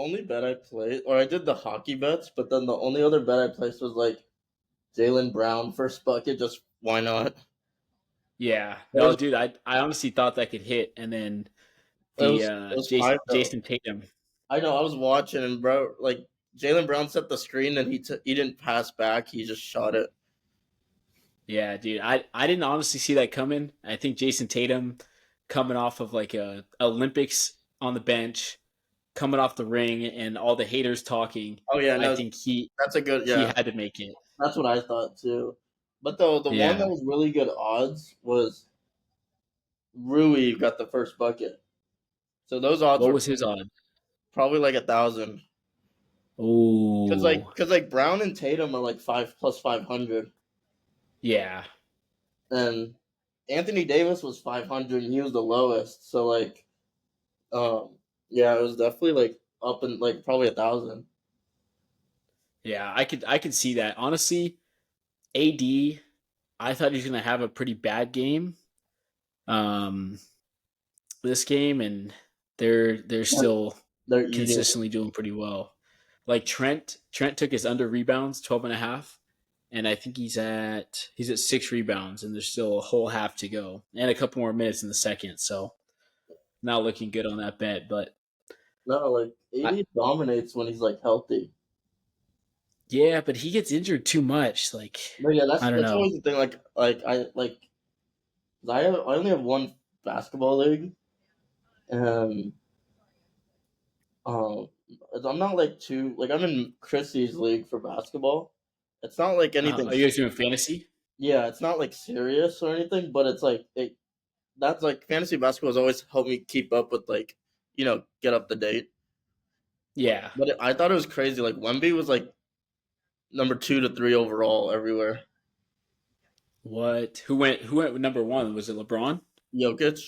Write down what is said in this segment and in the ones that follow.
only bet I played, or I did the hockey bets, but then the only other bet I placed was like Jalen Brown first bucket. Just why not? Yeah. It No, was dude, I honestly thought that could hit, and then it the was it was Jason 5-0. Jason Tatum. I know. I was watching, and bro, like Jalen Brown set the screen, and he didn't pass back. He just shot it. Yeah, dude. I didn't honestly see that coming. I think Jason Tatum coming off of like a Olympics on the bench, coming off the ring and all the haters talking, Oh yeah, I no, think that's a good he yeah. had to make it. That's what I thought too. But the one that Yeah. was really good odds was Rui got the first bucket. So those odds What were was his odd? probably like 1,000. Cause Oh, like, cause like Brown and Tatum are like 5 plus 500, yeah. and Anthony Davis was 500, and he was the lowest. So like, yeah, it was definitely like up and like probably 1,000. Yeah, I could see that. Honestly, AD, I thought he was gonna have a pretty bad game. Um this game, and they're still They're eating. consistently doing pretty well. Like Trent took his under rebounds, 12 and a half, and I think he's at 6 rebounds, and there's still a whole half to go and a couple more minutes in the second. So not looking good on that bet, but No, like I, AD dominates when he's like healthy. yeah, but he gets injured too much. Like But yeah, I don't that's know. always the thing. I only have one basketball league, and um, I'm not like too like I'm in Chrissy's league for basketball. It's not like anything. Are you guys doing fantasy? Yeah, it's not like serious or anything, but it's like that's like fantasy basketball has always helped me keep up with like get up to date. Yeah. But I thought it was crazy. Like Wemby was like number 2 to 3 overall everywhere. What? Who went with number one? Was it LeBron? Jokic.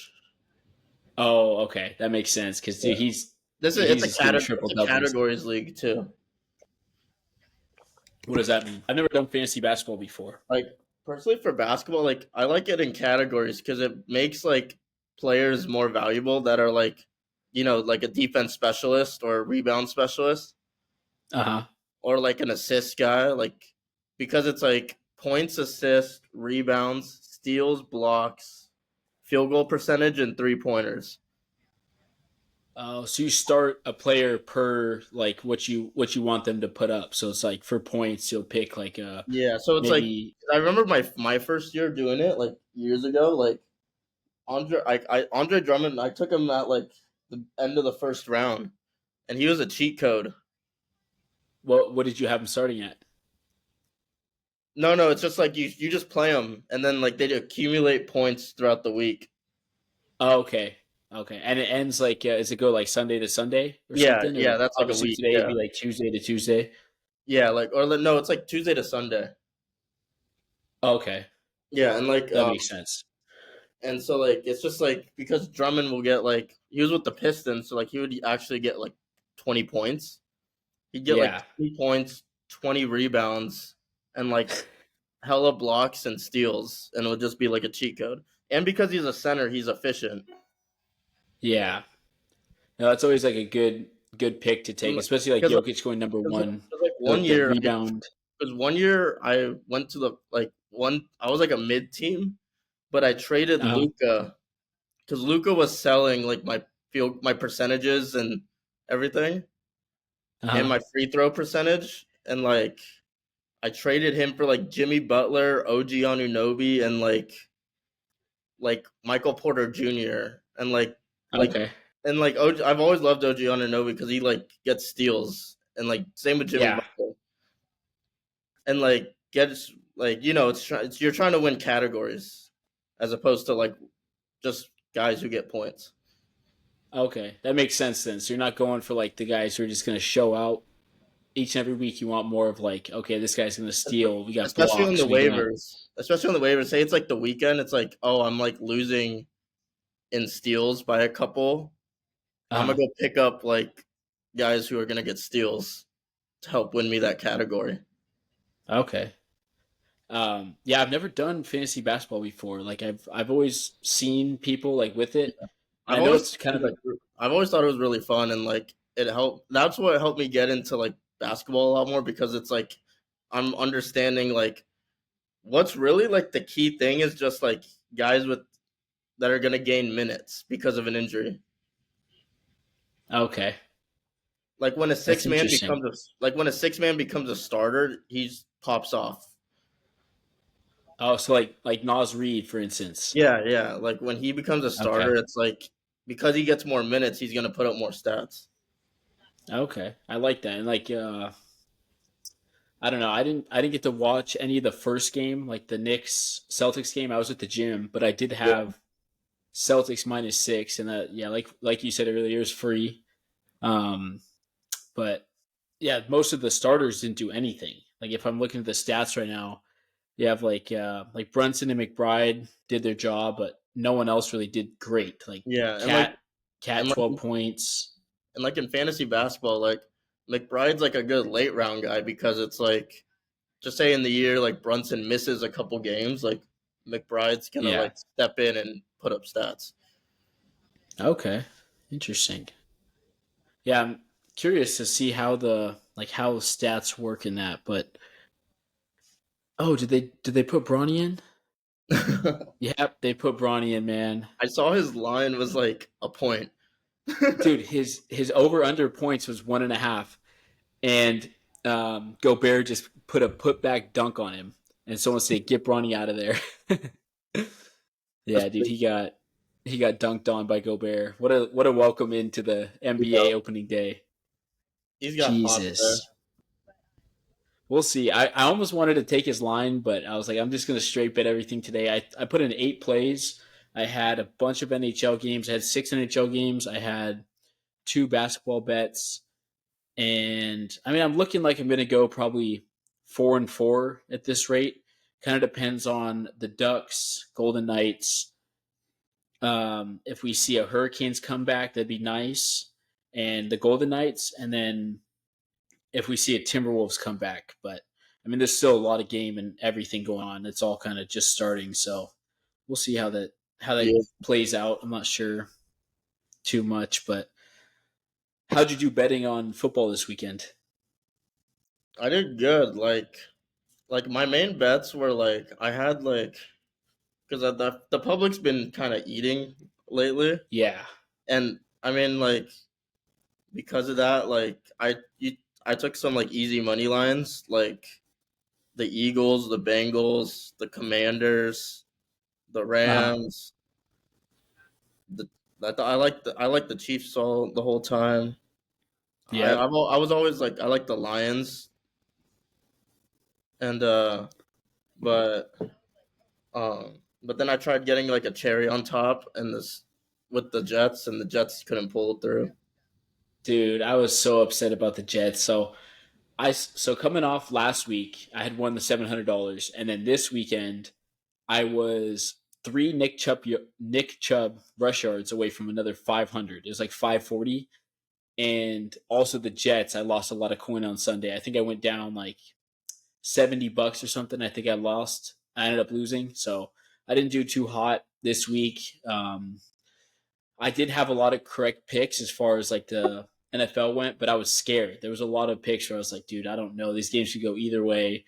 Oh, okay, that makes sense because Yeah. This is he's just doing triple it's a doubles. categories league too. What does that mean? I've never done fantasy basketball before. Like personally for basketball, like I like it in categories because it makes like players more valuable that are like like a defense specialist or a rebound specialist Uh huh. or like an assist guy, like because it's like points, assists, rebounds, steals, blocks, field goal percentage, and 3 pointers. Oh, so you start a player per like what you want them to put up. So it's like for points, you'll pick like Yeah, so it's like maybe. I remember my first year doing it like years ago. Like Andre Drummond, I took him at like the end of the first round, and he was a cheat code. What did you have him starting at? No, no, it's just like you just play them, and then like they accumulate points throughout the week. Oh, okay, okay, and it ends like does it go like Sunday to Sunday or Yeah, something? Or yeah, that's like a obviously week. today it'd Yeah, be like Tuesday to Tuesday. yeah, like no, it's like Tuesday to Sunday. Oh, okay, Yeah, and like that makes sense. and so like it's just like because Drummond will get like he was with the Pistons, so like he would actually get like 20 points. He'd get like Yeah. 20 points, 20 rebounds, and like hella blocks and steals, and it would just be like a cheat code. And because he's a center, he's efficient. Yeah. No, that's always like a good pick to take, especially like Because Jokic going number one. like The rebound. because 1 year I went to the like one I was like a mid team, but I traded Uh-huh. Luca because Luca was selling like my percentages and everything and Uh-huh. my free throw percentage, and like I traded him for like Jimmy Butler, OG Anunoby, and like Michael Porter Jr. and like Okay. OG, I've always loved OG Anunoby because he like gets steals, and like same with Jimmy Yeah. Butler, and like gets like it's you're trying to win categories as opposed to like just guys who get points. Okay. That makes sense then. So you're not going for like the guys who are just gonna show out each and every week. You want more of like, okay, this guy's gonna steal. We got Especially on the blocks. We got waivers. Especially on the waivers. Say it's like the weekend. It's like, oh, I'm like losing in steals by a couple. I'm uh gonna go pick up like guys who are gonna get steals to help win me that category. okay. Yeah, I've never done fantasy basketball before. Like I've always seen people like with it, and I I've know always it's kind of like I've always thought it was really fun, and like it helped. That's what helped me get into like basketball a lot more because it's like I'm understanding like what's really like the key thing is just like guys with that are gonna gain minutes because of an injury. Okay, Like when a that's six man interesting. becomes a like when a six man becomes a starter, he's pops off. Oh, so like Nas Reed, for instance. Yeah, yeah. Like when he becomes a Okay, starter, it's like because he gets more minutes, he's gonna put up more stats. okay, I like that. And like, I don't know, I didn't get to watch any of the first game, like the Knicks Celtics game. I was at the gym, but I did Yeah, have Celtics -6, and that yeah, like you said earlier, is free. Um, but yeah, most of the starters didn't do anything. Like if I'm looking at the stats right now, you have like Brunson and McBride did their job, but no one else really did great. Like yeah, Cat and Cat like 12 points. and like in fantasy basketball, like McBride's like a good late round guy because it's like just say in the year like Brunson misses a couple games, like McBride's gonna Yeah. like step in and put up stats. Okay. Interesting. Yeah, I'm curious to see how the like how stats work in that. But oh, did they put Bronny in? I Yep, they put Bronny in, man. saw his line was like a point. Dude, his over under points was 1.5, and Gobert just put a putback dunk on him, and someone said, "Get Bronny out of there." That's Yeah, dude, pretty, he got dunked on by Gobert. What a welcome into the yeah, NBA opening day. he's got pops there. Jesus. We'll see. I almost wanted to take his line, but I was like, I'm just going to straight bet everything today. I put in 8 plays. I had a bunch of NHL games. I had 6 NHL games. I had 2 basketball bets. And I mean, I'm looking like I'm going to go probably 4-4 at this rate. Kind of depends on the Ducks, Golden Knights. If we see a Hurricanes comeback, that'd be nice. And the Golden Knights. And then if we see a Timberwolves come back. But I mean, there's still a lot of game and everything going on. It's all kind of just starting, so we'll see how that Yeah, plays out. I'm not sure too much, but how'd you do betting on football this weekend? I did good. Like my main bets were like I had like because the public's been kind of eating lately, Yeah. and I mean like because of that, I took some like easy money lines like the Eagles, the Bengals, the Commanders, the Uh huh. Rams. The I like the Chiefs all the whole time. Yep. I was always like I like the Lions and but but then I tried getting like a cherry on top and this with the Jets and the Jets couldn't pull it through. Dude, I was so upset about the Jets. So coming off last week, I had won the $700, and then this weekend I was three Nick Chubb rush yards away from another 500. It was like 540, and also the Jets. I lost a lot of coin on Sunday. I think I went down like $70 or something. I think I lost. I ended up losing, so I didn't do too hot this week. I did have a lot of correct picks as far as like the NFL went, but I was scared. There was a lot of picks where I was like, dude, I don't know. These games could go either way.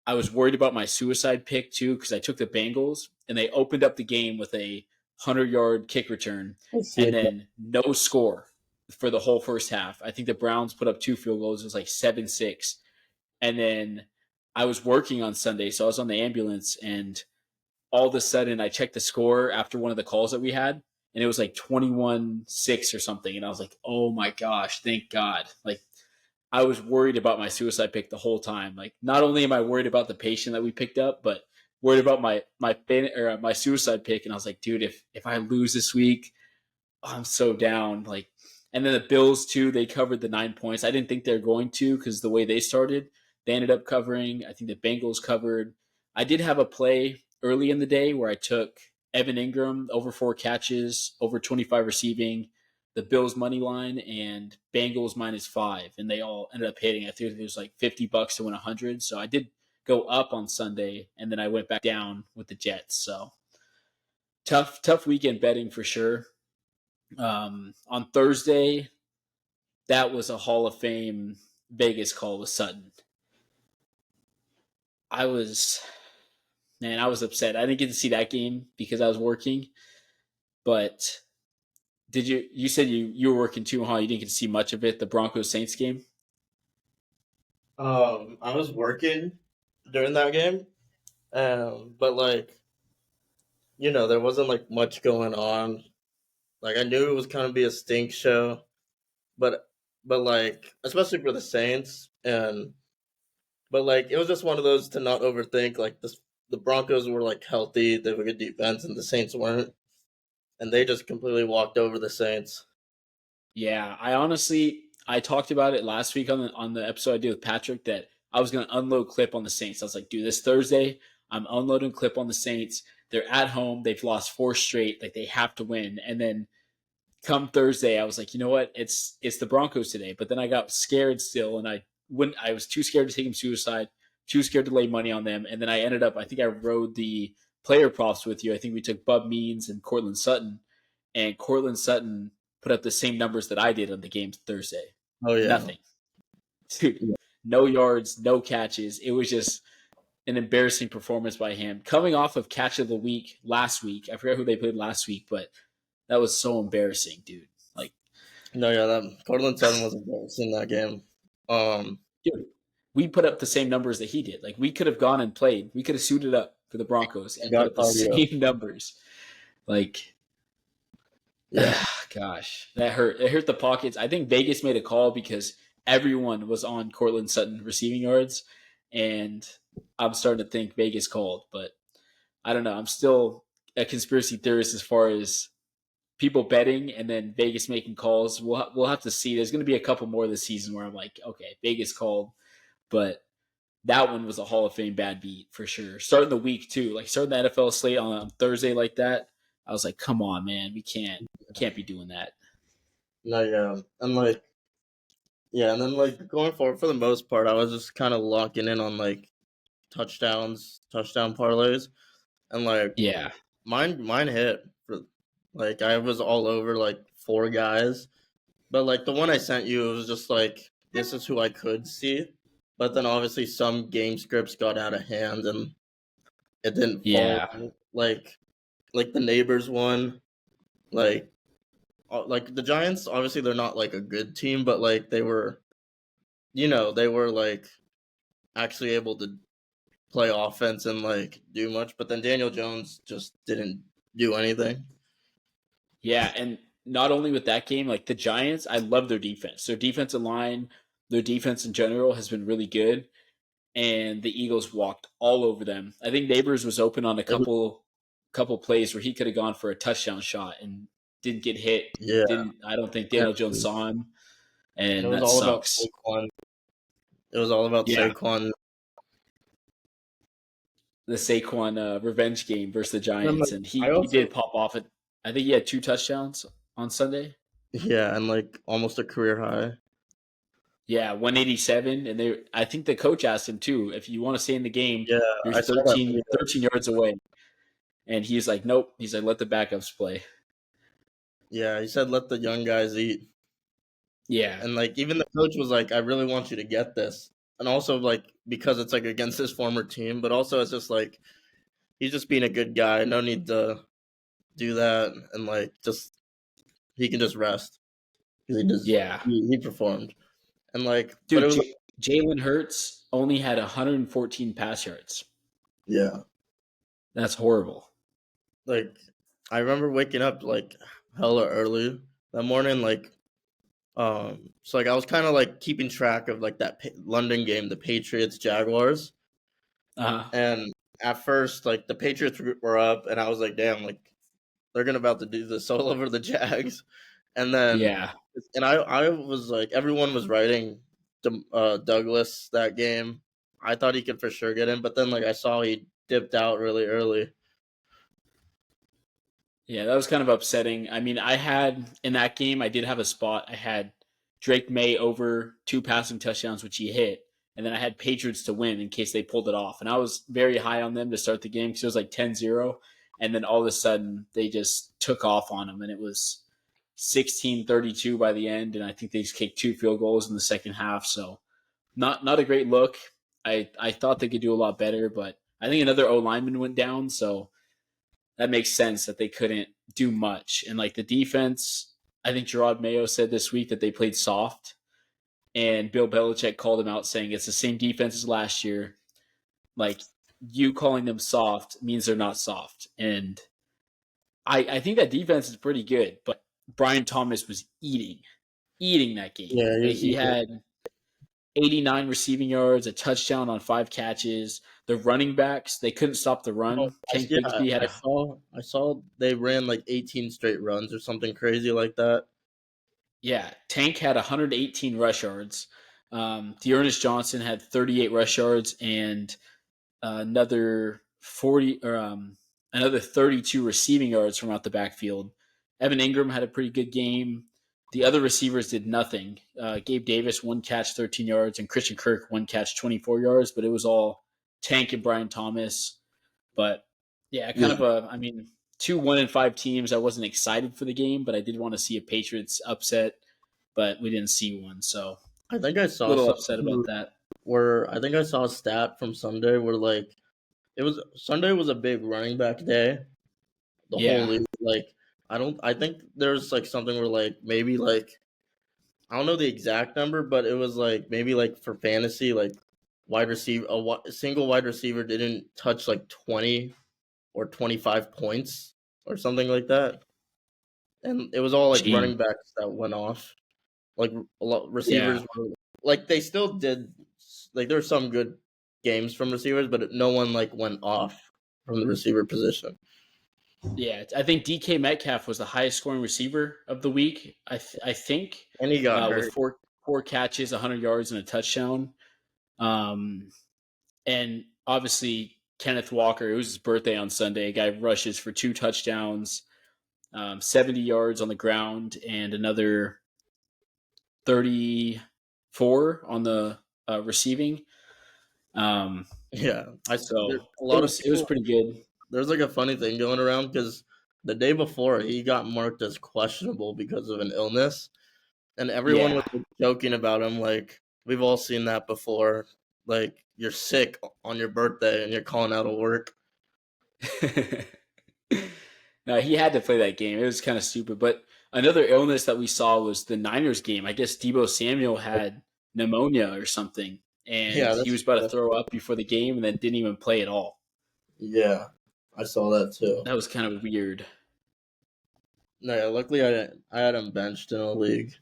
I was worried about my suicide pick too because I took the Bengals and they opened up the game with a 100-yard kick return and then no score for the whole first half. I think the Browns put up 2 field goals. It was like 7-6. And then I was working on Sunday, so I was on the ambulance, and all of a sudden I checked the score after one of the calls that we had, and it was like 21-6 or something. And I was like, oh my gosh, thank God. Like, I was worried about my suicide pick the whole time. Like, not only am I worried about the patient that we picked up, but worried about my suicide pick. And I was like, dude, if I lose this week, I'm so down. Like, and then the Bills too. They covered the 9 points. I didn't think they were going to because the way they started, they ended up covering. I think the Bengals covered. I did have a play early in the day where I took Evan Ingram over 4 catches, over 25 receiving, the Bills money line, and Bengals -5, and they all ended up hitting. I think it was like $50 to win 100. So I did go up on Sunday, and then I went back down with the Jets. So tough weekend betting for sure. On Thursday, that was a Hall of Fame Vegas call with Sutton. I was Man, I was upset. I didn't get to see that game because I was working. But did you said you were working too, huh? You didn't get to see much of it, the Broncos Saints game? I was working during that game, but like there wasn't like much going on. Like I knew it was kind of be a stink show, but like especially for the Saints, and but like it was just one of those to not overthink. Like the Broncos were like healthy, they have a good defense, and the Saints weren't, and they just completely walked over the Saints. Yeah, I talked about it last week on the episode I did with Patrick that I was going to unload clip on the Saints. I was like, dude, this Thursday I'm unloading clip on the Saints. They're at home. They've lost four straight. Like they have to win. And then come Thursday, I was like, you know what? It's the Broncos today. But then I got scared still, and I was too scared to take him suicide, too scared to lay money on them. And then I ended up, I think I rode the player props with you. I think we took Bub Means and Cortland Sutton, and Cortland Sutton put up the same numbers that I did on the game Thursday. Oh yeah, Nothing, dude. No yards, no catches. It was just an embarrassing performance by him. Coming off of catch of the week last week, I forgot who they played last week, but that was so embarrassing, dude. Like, no, yeah, that Cortland Sutton was embarrassing that game. Um, dude, we put up the same numbers that he did. Like, we could have gone and played. We could have suited up for the Broncos I and put got up the cardio. same numbers. Like, Yeah, gosh, that hurt. It hurt the pockets. I think Vegas made a call because everyone was on Cortland Sutton receiving yards, and I'm starting to think Vegas called, but I don't know. I'm still a conspiracy theorist as far as people betting and then Vegas making calls. We'll have to see. There's going to be a couple more this season where I'm like, okay, Vegas called, but that one was a Hall of Fame bad beat for sure. Starting the week too, like starting the NFL slate on Thursday like that. I was like, come on, man, we can't be doing that. no, yeah, and like yeah, and then like going forward for the most part, I was just kind of locking in on like touchdown parlays, and like Yeah, mine hit for like I was all over like four guys, but like the one I sent you, it was just like this is who I could see, but then obviously some game scripts got out of hand and it didn't fall yeah, like the neighbors one, like like the Giants. Obviously, they're not like a good team, but like they were like actually able to play offense and like do much. But then Daniel Jones just didn't do anything. yeah. And not only with that game, like the Giants, I love their defense. Their defensive line, their defense in general has been really good. And the Eagles walked all over them. I think Neighbors was open on a It was, couple plays where he could have gone for a touchdown shot and didn't get hit. yeah, Didn't I don't think and Daniel Jones saw him, it and was that all about sucks. Saquon. It was all about Yeah, Saquon. the Saquon revenge game versus the And then Giants, like and I he also did pop off it. I think he had two touchdowns on Sunday. yeah, and like almost a career high. Yeah, 187, and they. I think the coach asked him too, if you want to stay in the game, Yeah, you're I saw that video. 13 yards away, and he's like, nope. He's like, let the backups play. Yeah, he said let the young guys eat. Yeah, And like even the coach was like, I really want you to get this. And also like because it's like against his former team, but also it's just like he's just being a good guy. No need to do that and like just he can just rest. 'Cause yeah. he performed. And like but it Dude, was Jalen Hurts only had 114 pass yards. yeah. That's horrible. Like I remember waking up like hella early that morning, like so like I was kind of like keeping track of like that London game, the Patriots Jaguars. Uh, And at first, like the Patriots were up, and I was like, "Damn, like they're gonna about to do this all over the Jags." And then, yeah, I was like, everyone was writing Douglas that game. I thought he could for sure get in, but then like I saw he dipped out really early. yeah. That was kind of upsetting. I mean, I had in that game, I did have a spot. I had Drake May over two passing touchdowns, which he hit, and then I had Patriots to win in case they pulled it off. And I was very high on them to start the game because it was like 10-0, and then all of a sudden they just took off on them, and it was 16-32 by the end, and I think they just kicked 2 field goals in the second half. So not a great look. I thought they could do a lot better, but I think another O lineman went down, so that makes sense that they couldn't do much. And like the defense, I think Gerard Mayo said this week that they played soft, and Bill Belichick called him out saying it's the same defense as last year. Like you calling them soft means they're not soft, and I think that defense is pretty good. But Brian Thomas was eating that game. Yeah, He had 89 receiving yards, a touchdown on 5 catches. The running backs, they couldn't stop the oh, run. Tank yeah, Bigsby had a I saw they ran like 18 straight runs or something crazy like that. Yeah, Tank had 118 rush yards. Dearness Johnson had 38 rush yards and another 40 or another 32 receiving yards from out the backfield. Evan Ingram had a pretty good game. The other receivers did nothing. Gabe Davis 1 catch, 13 yards, and Christian Kirk 1 catch, 24 yards. But it was all Tank and Brian Thomas. But yeah, kind Yeah, of a. I mean, 2 1-5 teams. I wasn't excited for the game, but I did want to see a Patriots upset. But we didn't see one, so I think I a saw little something upset about that. where I think I saw a stat from Sunday where like it was Sunday was a big running back day. The whole Yeah, league, like I think there's like something where like maybe like I don't know the exact number, but it was like maybe like for fantasy, like wide receiver, a single wide receiver didn't touch like 20 or 25 points or something like that, and it was all like gee, running backs that went off. Like a lot yeah. receivers were like they still did like there were some good games from receivers, but no one like went off from the receiver position. Yeah, I think DK Metcalf was the highest scoring receiver of the week. I think And he got with hurt. four catches, 100 yards, and a touchdown. Um, and obviously Kenneth Walker. It was his birthday on Sunday. A guy rushes for 2 touchdowns, 70 yards on the ground, and another 34 on the receiving. Um, Yeah, there so a it lot of was people. pretty good. There's like a funny thing going around because the day before he got marked as questionable because of an illness, and everyone was Yeah. like, joking about him. Like we've all seen that before. Like you're sick on your birthday and you're calling out of work. No, he had to play that game. It was kind of stupid. But another illness that we saw was the Niners game. I guess Debo Samuel had pneumonia or something, and Yeah, he was about to throw up before the game and then didn't even play at all. yeah, I saw that too. That was kind of weird. No, yeah, luckily I had him benched in a league.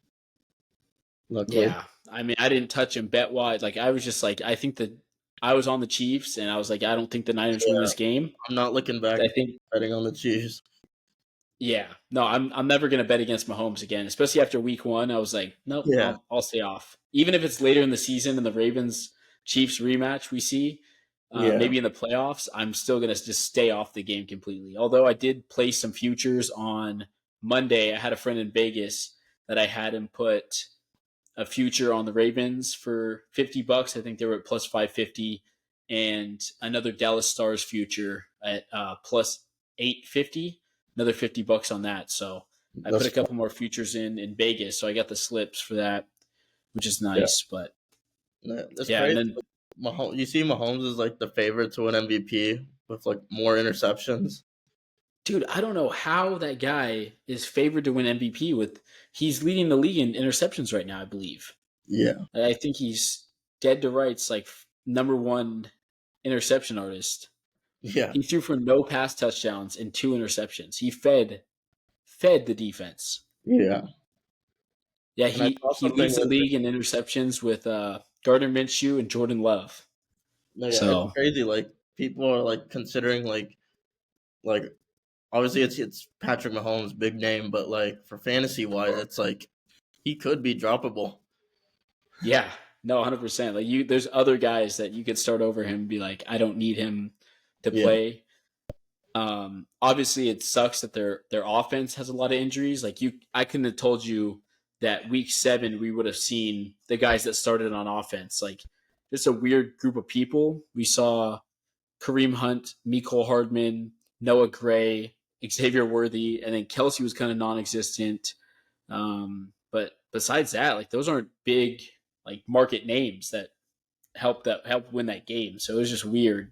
Luckily, Yeah. I mean, I didn't touch him bet wise. Like, I was just like, I think that I was on the Chiefs, and I was like, I don't think the Niners win yeah, this game. I'm not looking back I think betting on the Chiefs. Yeah, no, I'm never gonna bet against Mahomes again, especially after week one. I was like, nope, Yeah, I'll stay off. Even if it's later in the season and the Ravens Chiefs rematch we see, yeah, maybe in the playoffs, I'm still gonna just stay off the game completely. Although I did place some futures on Monday. I had a friend in Vegas that I had him put a future on the Ravens for $50. I think they were at plus 550, and another Dallas Stars future at plus 850. Another $50 on that. So I put that's a fun. couple more futures in Vegas, so I got the slips for that, which is Yeah, nice. But no, that's yeah, and crazy. then Mahomes, you see, Mahomes is like the favorite to win MVP with like more interceptions. dude, I don't know how that guy is favored to win MVP with he's leading the league in interceptions right now, I believe. Yeah, I think he's dead to rights like number one interception artist. yeah, He threw for no pass touchdowns and 2 interceptions. He fed the defense. yeah. Yeah, And I saw he something leads the where league in interceptions with Gardner Minshew and Jordan Love. no, yeah, it's So crazy. Like people are like considering like obviously it's Patrick Mahomes, big name, but like for fantasy wise, it's like he could be droppable. yeah, no, 100%. Like there's other guys that you could start over him and be like, I don't need him to Yeah, play. Obviously, it sucks that their offense has a lot of injuries. Like I couldn't have told you that week 7 we would have seen the guys that started on offense. Like just a weird group of people. We saw Kareem Hunt, Mecole Hardman, Noah Gray, Xavier Worthy, and then Kelsey was kind of non-existent. But besides that, like those aren't big like market names that help win that game. So it was just weird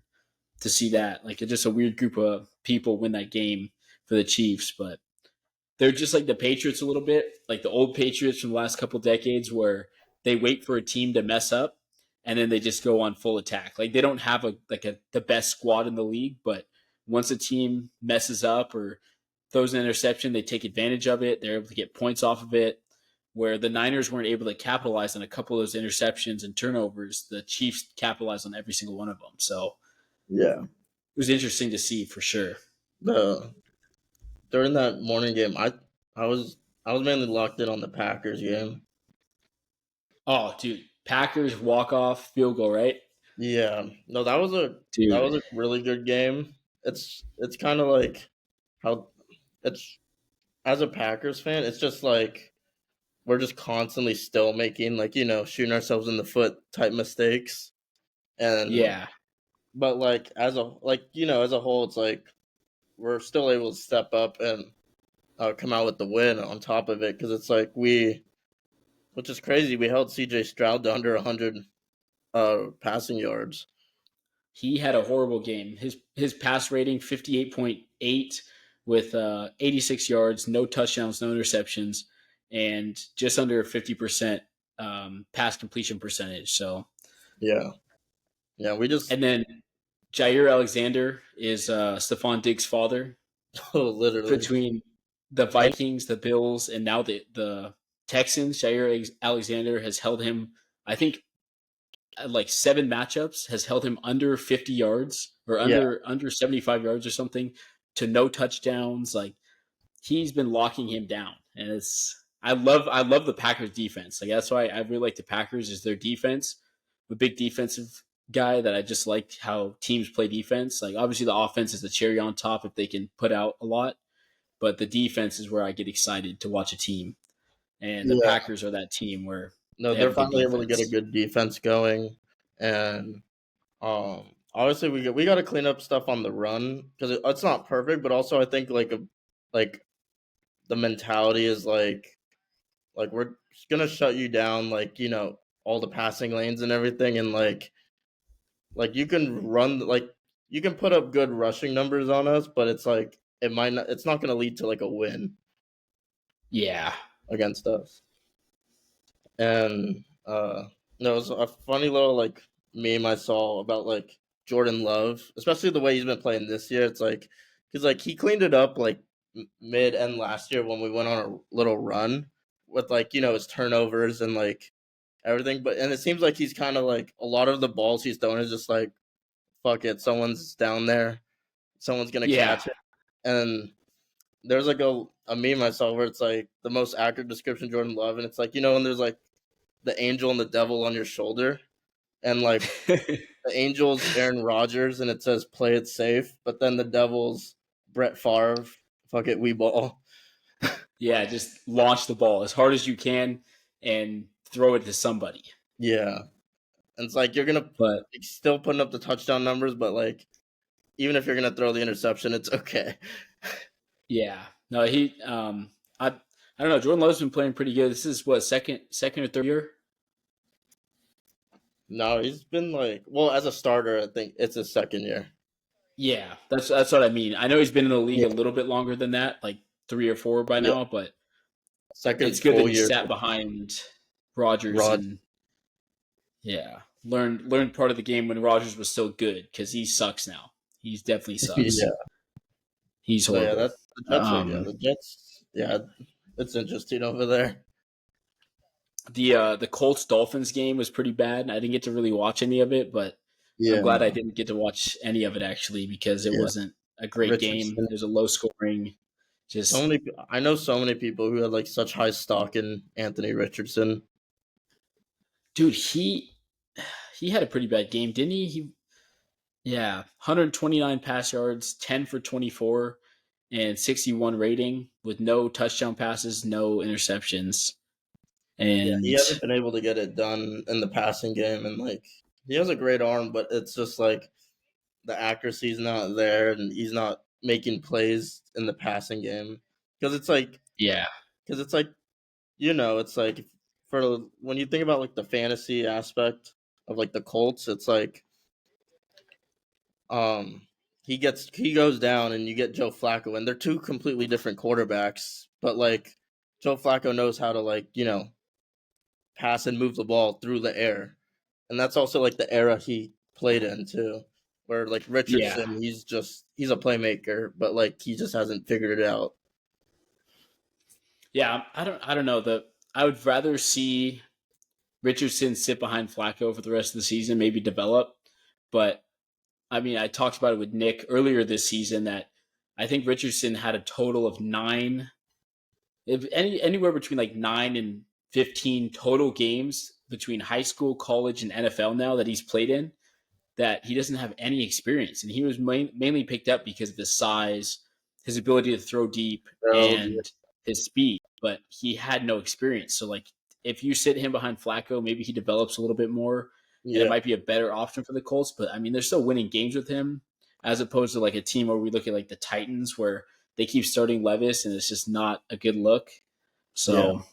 to see that. Like it's just a weird group of people win that game for the Chiefs. But they're just like the Patriots a little bit, like the old Patriots from the last couple decades, where they wait for a team to mess up and then they just go on full attack. Like they don't have the best squad in the league, but once a team messes up or throws an interception, they take advantage of it. They're able to get points off of it. Where the Niners weren't able to capitalize on a couple of those interceptions and turnovers, the Chiefs capitalized on every single one of them. So Yeah. it was interesting to see for sure. The During that morning game, I was I was mainly locked in on the Packers game. Oh, dude, Packers walk off field goal, right? Yeah. No, that Dude, was a really good game. It's kind of like how it's as a Packers fan, it's just like we're just constantly still making like, shooting ourselves in the foot type mistakes. And yeah, but like as a whole, it's like we're still able to step up and come out with the win on top of it because it's like which is crazy, we held CJ Stroud to under 100 passing yards. he had a horrible game. His pass rating 58.8 with 86 yards, no touchdowns, no interceptions, and just under 50% pass completion percentage. So, Yeah, yeah, we just and then Jair Alexander is Stephon Diggs' father. literally. Between the And Vikings, the Bills, and now the Texans, Jair Alexander has held him. I think like 7 matchups has held him under 50 yards or yeah, under 75 yards or something to no touchdowns. Like he's been locking him down, and it's I love the Packers defense. Like that's why I really like the Packers is their defense. I'm a big defensive guy that I just like how teams play defense. Like obviously the offense is the cherry on top if they can put out a lot, but the defense is where I get excited to watch a team. And the yeah. Packers are that team where No, they have they're a good finally able to get a defense. good defense going, and obviously we got to clean up stuff on the run because it's not perfect, but also I think like the mentality is like we're just gonna shut you down, like all the passing lanes and everything, and like you can put up good rushing numbers on us, but it's like it's not gonna lead to like a win Yeah. against us. And no, it was a funny little like meme I saw about like Jordan Love, especially the way he's been playing this year. It's like because like he cleaned it up like mid and last year when we went on a little run with like his turnovers and like everything. But and it seems like he's kind of like a lot of the balls he's throwing is just like fuck it, someone's down there, someone's gonna Yeah. catch it. And there's like a meme I saw where it's like the most accurate description of Jordan Love, and it's like when there's like the angel and the devil on your shoulder, and like the angel's Aaron Rodgers, and it says play it safe, but then the devil's Brett Favre, fuck it, we ball. Yeah, just launch the ball as hard as you can and throw it to somebody. Yeah, and it's like you're gonna But still putting up the touchdown numbers, but like even if you're gonna throw the interception, it's okay. yeah, no, I don't know. Jordan Love's been playing pretty good. This is what second or third year. No, he's been like as a starter, I think it's his second year. Yeah, that's what I mean. I know he's been in the league Yeah, a little bit longer than that, like 3 or 4 by yeah, now. But it's second good that full he year sat for behind Rogers Rod. and yeah, learned part of the game when Rogers was still good because he sucks now. He's definitely sucks. Yeah, He's no, yeah, horrible. that's the Jets are Um, the Jets. Yeah, it's interesting over there. the Colts Dolphins game was pretty bad. I didn't get to really watch any of it, but I'm Yeah, glad I no, didn't get to watch any of it actually because it yeah, wasn't a great game. Richardson. It was a low scoring. So Just many. I know so many people who had like such high stock in Anthony Richardson. dude, he had a pretty bad game, didn't he? Yeah, 129 pass yards, 10 for 24, and 61 rating with no touchdown passes, no interceptions, Yeah, he and hasn't been able to get it done in the passing game, and like he has a great arm, but it's just like the accuracy's not there, and he's not making plays in the passing game because it's like yeah, it's like for when you think about like the fantasy aspect of like the Colts, it's like um he goes down and you get Joe Flacco, and they're two completely different quarterbacks, but like Joe Flacco knows how to like, pass and move the ball through the air. And that's also like the era he played in too. Where like Yeah, Richardson, he's a playmaker, but like he just hasn't figured it out. yeah. I don't know. I would rather see Richardson sit behind Flacco for the rest of the season, maybe develop. But I mean, I talked about it with Nick earlier this season that I think Richardson had a total of nine, if anywhere between like 9 and 15 total games between high school, college, and NFL now that he's played in, that he doesn't have any experience, and he was mainly picked up because of his size, his ability to throw deep, So and his speed. But he had no experience. So like, if you sit him behind Flacco, maybe he develops a little bit more, and it yeah, might be a better option for the Colts. But I mean, they're still winning games with him, as opposed to like a team where we look at like the Titans, where they keep starting Levis, and it's just not a good look. yeah. So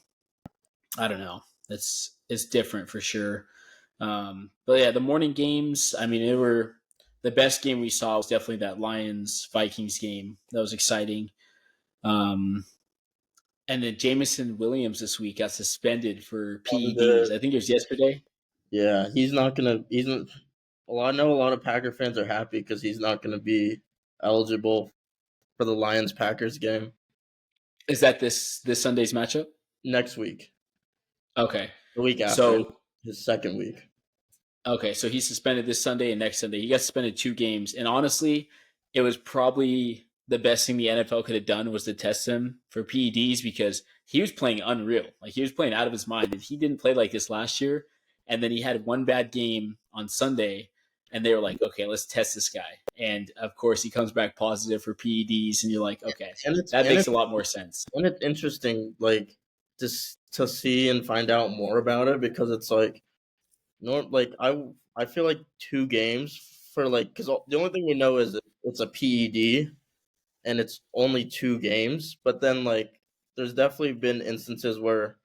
I don't know. It's different for sure. But yeah, the morning games. I mean, they were the best game we saw was definitely that Lions Vikings game. That was exciting. Um, and then Jamison Williams this week got suspended for PEDs. Under, I think it was yesterday. yeah, he's not gonna. He's not. Well, I know a lot of Packer fans are happy because he's not gonna be eligible for the Lions Packers game Is that this Sunday's matchup? next week, Okay, the week after, so his second week. Okay, so he's suspended this Sunday and next Sunday. He got suspended 2 games, and honestly, it was probably the best thing the NFL could have done was to test him for PEDs because he was playing unreal. Like he was playing out of his mind, and he didn't play like this last year. And then he had one bad game on Sunday, and they were like, "Okay, let's test this guy." And of course, he comes back positive for PEDs, and you're like, "Okay, And it's that and makes it's a lot more sense." and it's interesting, like just to see and find out more about it because it's like no, like I feel like 2 games for like because the only thing we know is it's a PED and it's only 2 games, but then like there's definitely been instances where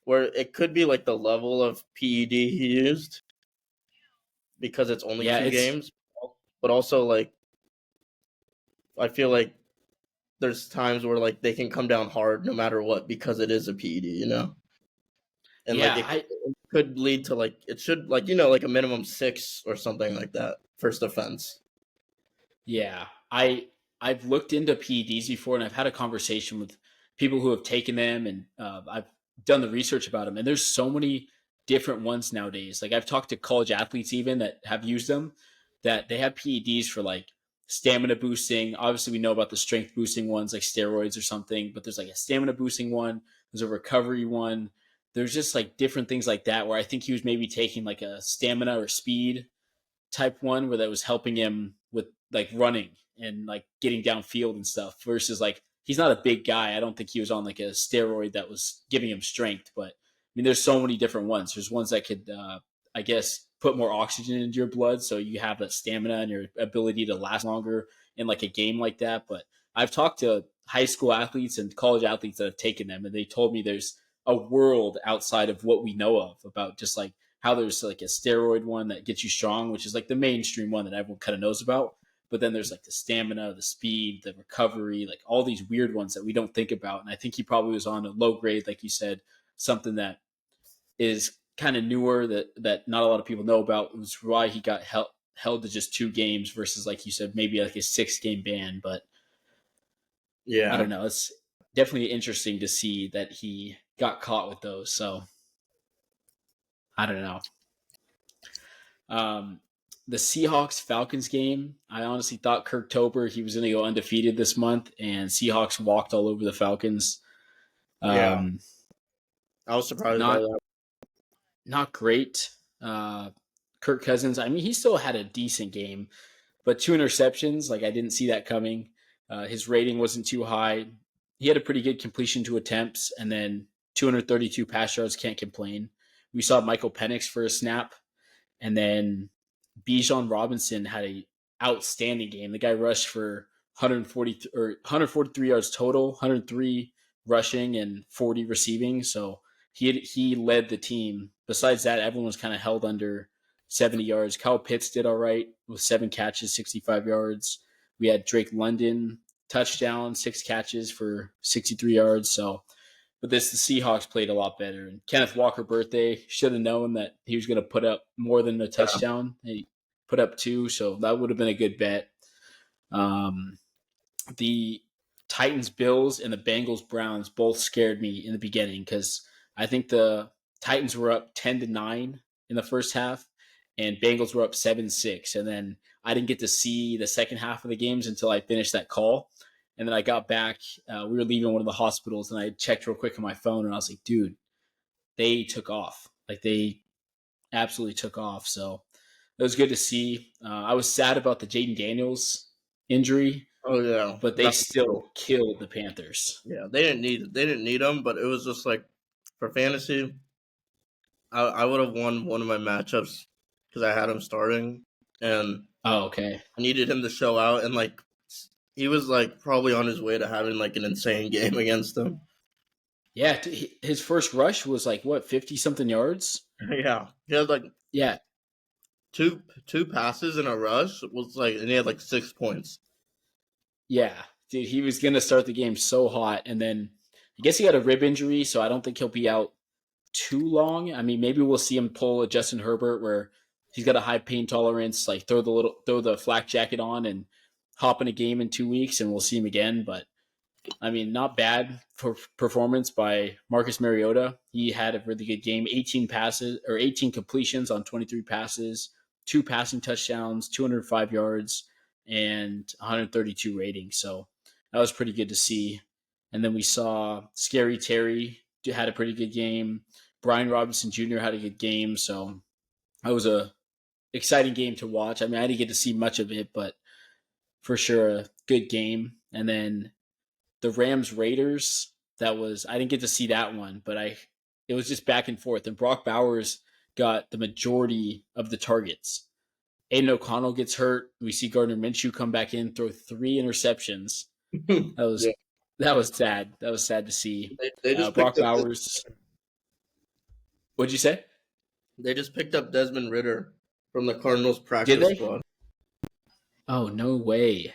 it could be like the level of PED he used because it's only Yeah, two it's games, but also like I feel like there's times where like they can come down hard no matter what because it is a PED. And like yeah, it could lead to like it should like like a minimum 6 or something like that first offense. Yeah, I've looked into PEDs before, and I've had a conversation with people who have taken them, and I've done the research about them. And there's so many different ones nowadays. Like I've talked to college athletes even that have used them, that they have PEDs for like stamina boosting. Obviously, we know about the strength boosting ones like steroids or something, but there's like a stamina boosting one. There's a recovery one. There's just like different things like that where I think he was maybe taking like a stamina or speed type one where that was helping him with like running and like getting downfield and stuff versus like he's not a big guy. I don't think he was on like a steroid that was giving him strength, but I mean there's so many different ones. There's ones that could I guess put more oxygen into your blood so you have that stamina and your ability to last longer in like a game like that. But I've talked to high school athletes and college athletes that have taken them and they told me there's a world outside of what we know of about just like how there's like a steroid one that gets you strong, which is like the mainstream one that everyone kind of knows about. But then there's like the stamina, the speed, the recovery, like all these weird ones that we don't think about. And I think he probably was on a low grade, like you said, something that is kind of newer that not a lot of people know about. It was why he got held to just 2 games versus, like you said, maybe like a 6 game ban. But I Yeah. don't know. It's definitely interesting to see that he got caught with those. So I don't know. Um, the Seahawks Falcons game, I honestly thought Kirk Tober he was going to go undefeated this month, and Seahawks walked all over the Falcons. Yeah. Um, I was surprised by not that. not great. Uh, Kirk Cousins, I mean, he still had a decent game, but 2 interceptions, like I didn't see that coming. His rating wasn't too high. He had a pretty good completion to attempts, and then 232 pass yards. Can't complain. We saw Michael Penix for a snap, and then Bijan Robinson had a outstanding game. The guy rushed for 140 or 143 yards total, 103 rushing and 40 receiving. So he led the team. Besides that, everyone was kind of held under 70 yards. Kyle Pitts did all right with 7 catches, 65 yards. We had Drake London touchdown, 6 catches for 63 yards. So, but the Seahawks played a lot better. And Kenneth Walker birthday, should have known that he was going to put up more than a Yeah. touchdown. He put up 2, so that would have been a good bet. Um, the Titans Bills and the Bengals Browns both scared me in the beginning because I think the Titans were up 10-9 in the first half and Bengals were up 7-6, and then I didn't get to see the second half of the games until I finished that call. And then I got back. We were leaving one of the hospitals, and I checked real quick on my phone, and I was like, "Dude, they took off! Like they absolutely took off." So it was good to see. I was sad about the Jaden Daniels injury, Oh yeah, but they that was still cool. killed the Panthers. Yeah, they didn't need him, but it was just like for fantasy, I would have won one of my matchups because I had him starting, and Oh, okay. I needed him to show out, and like he was like probably on his way to having like an insane game against them. Yeah, his first rush was like what 50 something yards. Yeah, he had like Yeah, two passes in a rush was like, and he had like 6 points. yeah, dude, he was gonna start the game so hot, and then I guess he had a rib injury, so I don't think he'll be out too long. I mean, maybe we'll see him pull a Justin Herbert where he's got a high pain tolerance, like throw the flak jacket on and hop in a game in 2 weeks, and we'll see him again. But I mean, not bad for performance by Marcus Mariota. He had a really good game. 18 passes or 18 completions on 23 passes, 2 passing touchdowns, 205 yards, and 132 ratings. So that was pretty good to see. And then we saw Scary Terry had a pretty good game. Brian Robinson Jr. had a good game. So that was a exciting game to watch. I mean, I didn't get to see much of it, but for sure a good game. And then the Rams Raiders. That was I didn't get to see that one, but it was just back and forth. And Brock Bowers got the majority of the targets. Aiden O'Connell gets hurt. We see Gardner Minshew come back in, throw 3 interceptions. That Yeah, was that was sad. That was sad to see. they just Brock picked up Bowers. What'd you say? Desmond Ritter from the Cardinals Did practice they? squad. Oh no way!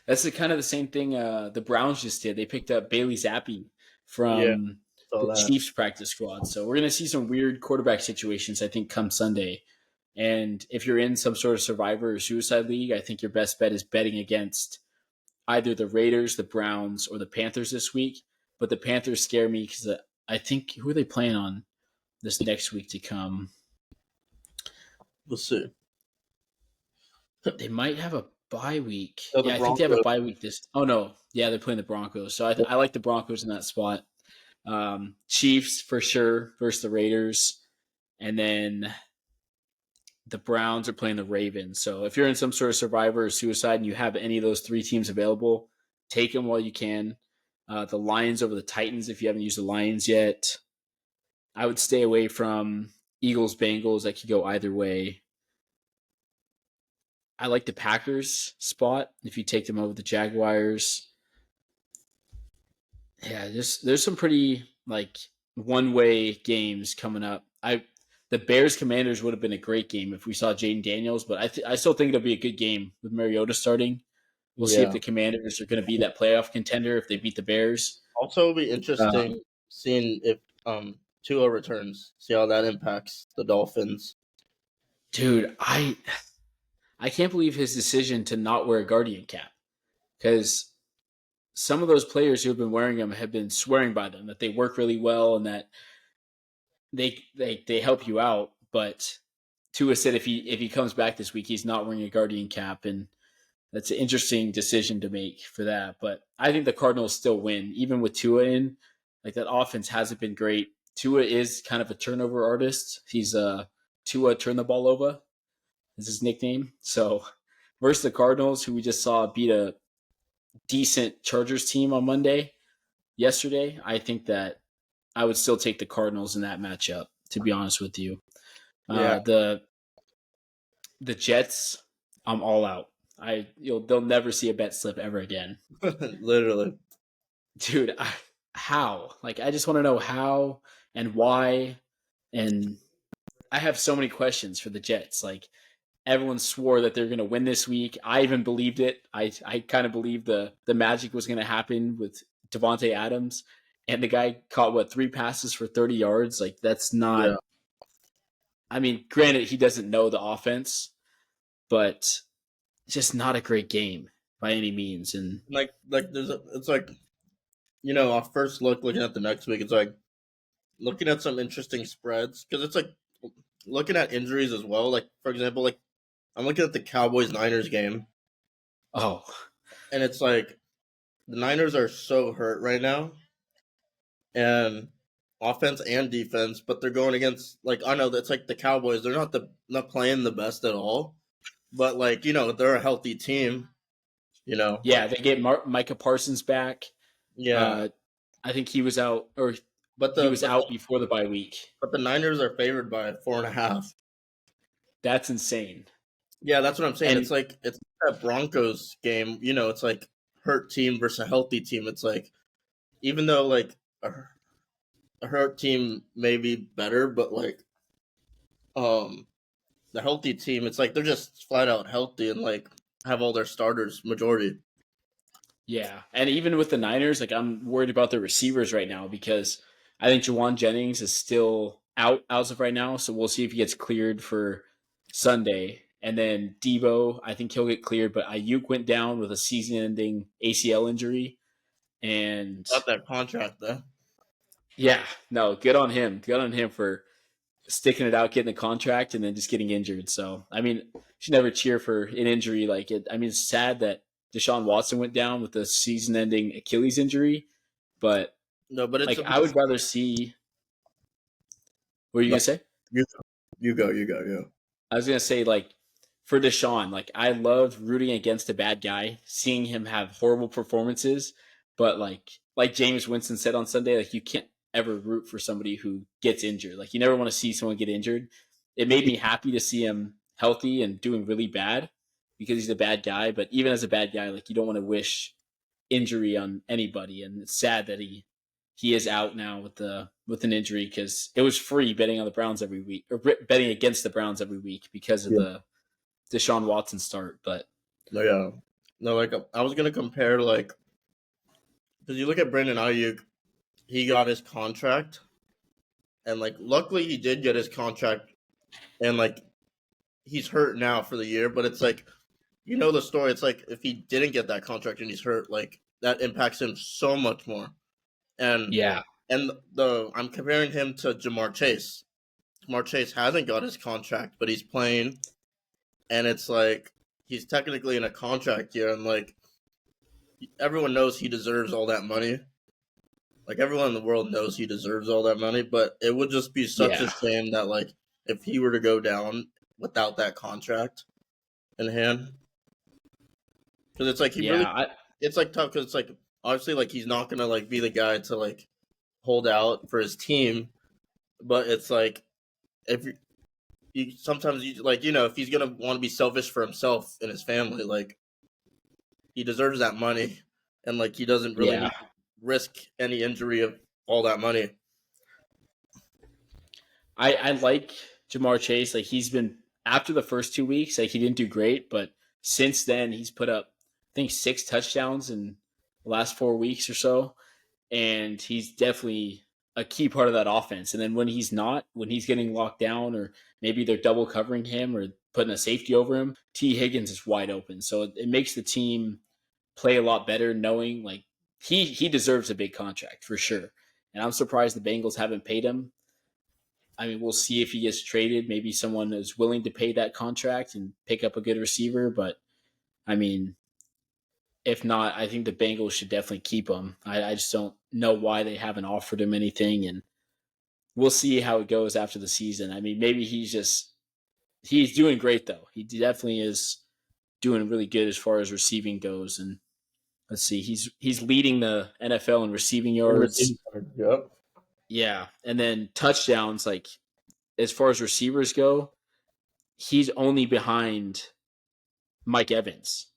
That's kind of the same thing the Browns just did. They picked up Bailey Zappi Yeah, from saw the that. Chiefs practice squad. So we're going to see some weird quarterback situations, I think, come Sunday. And if you're in some sort of survivor or suicide league, I think your best bet is betting against either the Raiders, the Browns, or the Panthers this week. But the Panthers scare me because I think who are they playing on this next week to come? We'll see. They might have a bye week. Oh, the Yeah, I think they have a Broncos. bye week this. Oh no, yeah, they're playing the Broncos. So I like the Broncos in that spot. Chiefs for sure versus the Raiders, and then the Browns are playing the Ravens. So if you're in some sort of survivor or suicide and you have any of those 3 teams available, take them while you can. The Lions over the Titans if you haven't used the Lions yet. I would stay away from Eagles Bengals. That could go either way. I like the Packers spot if you take them over the Jaguars. Yeah, there's some pretty like one way games coming up. The Bears Commanders would have been a great game if we saw Jaden Daniels, but I still think it'll be a good game with Mariota starting. We'll see if Yeah. the Commanders are going to be that playoff contender if they beat the Bears. Also, it'll be Uh, interesting seeing if Tua returns. See how that impacts the Dolphins. dude, I can't believe his decision to not wear a Guardian cap because some of those players who have been wearing them have been swearing by them that they work really well and that they help you out. But Tua said if he comes back this week, he's not wearing a Guardian cap, and that's an interesting decision to make for that. But I think the Cardinals still win, even with Tua in. Like that offense hasn't been great. Tua is kind of a turnover artist. He's Tua turn the ball over is his nickname. So versus the Cardinals, who we just saw beat a decent Chargers team on yesterday, I think that I would still take the Cardinals in that matchup. To be honest with you, Yeah, the Jets, I'm all out. They'll never see a bet slip ever again, literally. dude. How? Like, I just want to know how. and why. And I have so many questions for the Jets. Like everyone swore that they're going to win this week. I even believed it. I kind of believed the magic was going to happen with Devontae Adams, and the guy caught what 3 passes for 30 yards. Like that's Yeah, not. I mean, granted, he doesn't know the offense, but just not a great game by any means. And like it's like off first look, looking at the next week, it's like looking at some interesting spreads because it's like looking at injuries as well. Like for example, like I'm looking at the Cowboys Niners game, oh and it's like the Niners are so hurt right now, and offense and defense, but they're going against like I know that's like the Cowboys. They're not playing the best at all, but like they're a healthy team. yeah, they get Micah Parsons back. Yeah, Uh, I think he was out, or but he the was but out before the bye week. but the Niners are favored by 4.5. That's insane. Yeah, that's what I'm saying. And It's that Broncos game. It's like hurt team versus a healthy team. It's like even though like a hurt team may be better, but like um the healthy team, it's like they're just flat out healthy and like have all their starters majority. yeah, and even with the Niners, like I'm worried about the receivers right now because I think Jawan Jennings is still out as of right now. So we'll see if he gets cleared for Sunday. And then Debo, I think he'll get cleared, but Ayuk went down with a season-ending ACL injury, and Got that contract though. yeah, no, good on him. Good on him for sticking it out, getting a contract, and then just getting injured. So, I mean, you should never cheer for an injury like it. I mean, it's sad that Deshaun Watson went down with a season-ending Achilles injury, but No, but it's like I would rather see. What are you no, gonna say? you you go. I was gonna say like for Deshaun, like I loved rooting against a bad guy, seeing him have horrible performances, but like James Winston said on Sunday, like you can't ever root for somebody who gets injured. Like you never want to see someone get injured. It made me happy to see him healthy and doing really bad because he's a bad guy, but even as a bad guy, like you don't want to wish injury on anybody, and it's sad that he is out now with an injury because it was free betting on the Browns every week or betting against the Browns every week because of Yeah. the Deshaun Watson start. But No, yeah. No, like I was gonna compare like because you look at Brandon Ayuk, he got his contract, and like luckily he did get his contract, and like he's hurt now for the year, but it's like the story. It's like if he didn't get that contract and he's hurt, like that impacts him so much more. And yeah, and the I'm comparing him to Jamar Chase. Jamar Chase hasn't got his contract, but he's playing, and it's like he's technically in a contract year, and like everyone knows he deserves all that money. Like everyone in the world knows he deserves all that money, but it would just be such a yeah, shame that like if he were to go down without that contract in hand, because it's like he really, yeah, I, it's like tough because it's like obviously like he's not gonna like be the guy to like hold out for his team, but it's like if you sometimes you like if he's gonna want to be selfish for himself and his family, like he deserves that money, and like he doesn't really yeah. need to risk any injury of all that money. I like Jamar Chase. Like he's been after the first 2 weeks, like he didn't do great, but since then he's put up I think 6 touchdowns in the last 4 weeks or so, and he's definitely a key part of that offense. And then when he's not, when he's getting locked down, or maybe they're double covering him or putting a safety over him, T. Higgins is wide open. So it makes the team play a lot better, knowing like he deserves a big contract for sure. And I'm surprised the Bengals haven't paid him. I mean, we'll see if he gets traded. Maybe someone is willing to pay that contract and pick up a good receiver. But I mean, if not, I think the Bengals should definitely keep him. I just don't know why they haven't offered him anything, and we'll see how it goes after the season. I mean, maybe he's doing great though. He definitely is doing really good as far as receiving goes. And let's see, he's leading the NFL in receiving In yards. receiving card, yep. Yeah, and then touchdowns. Like as far as receivers go, he's only behind Mike Evans,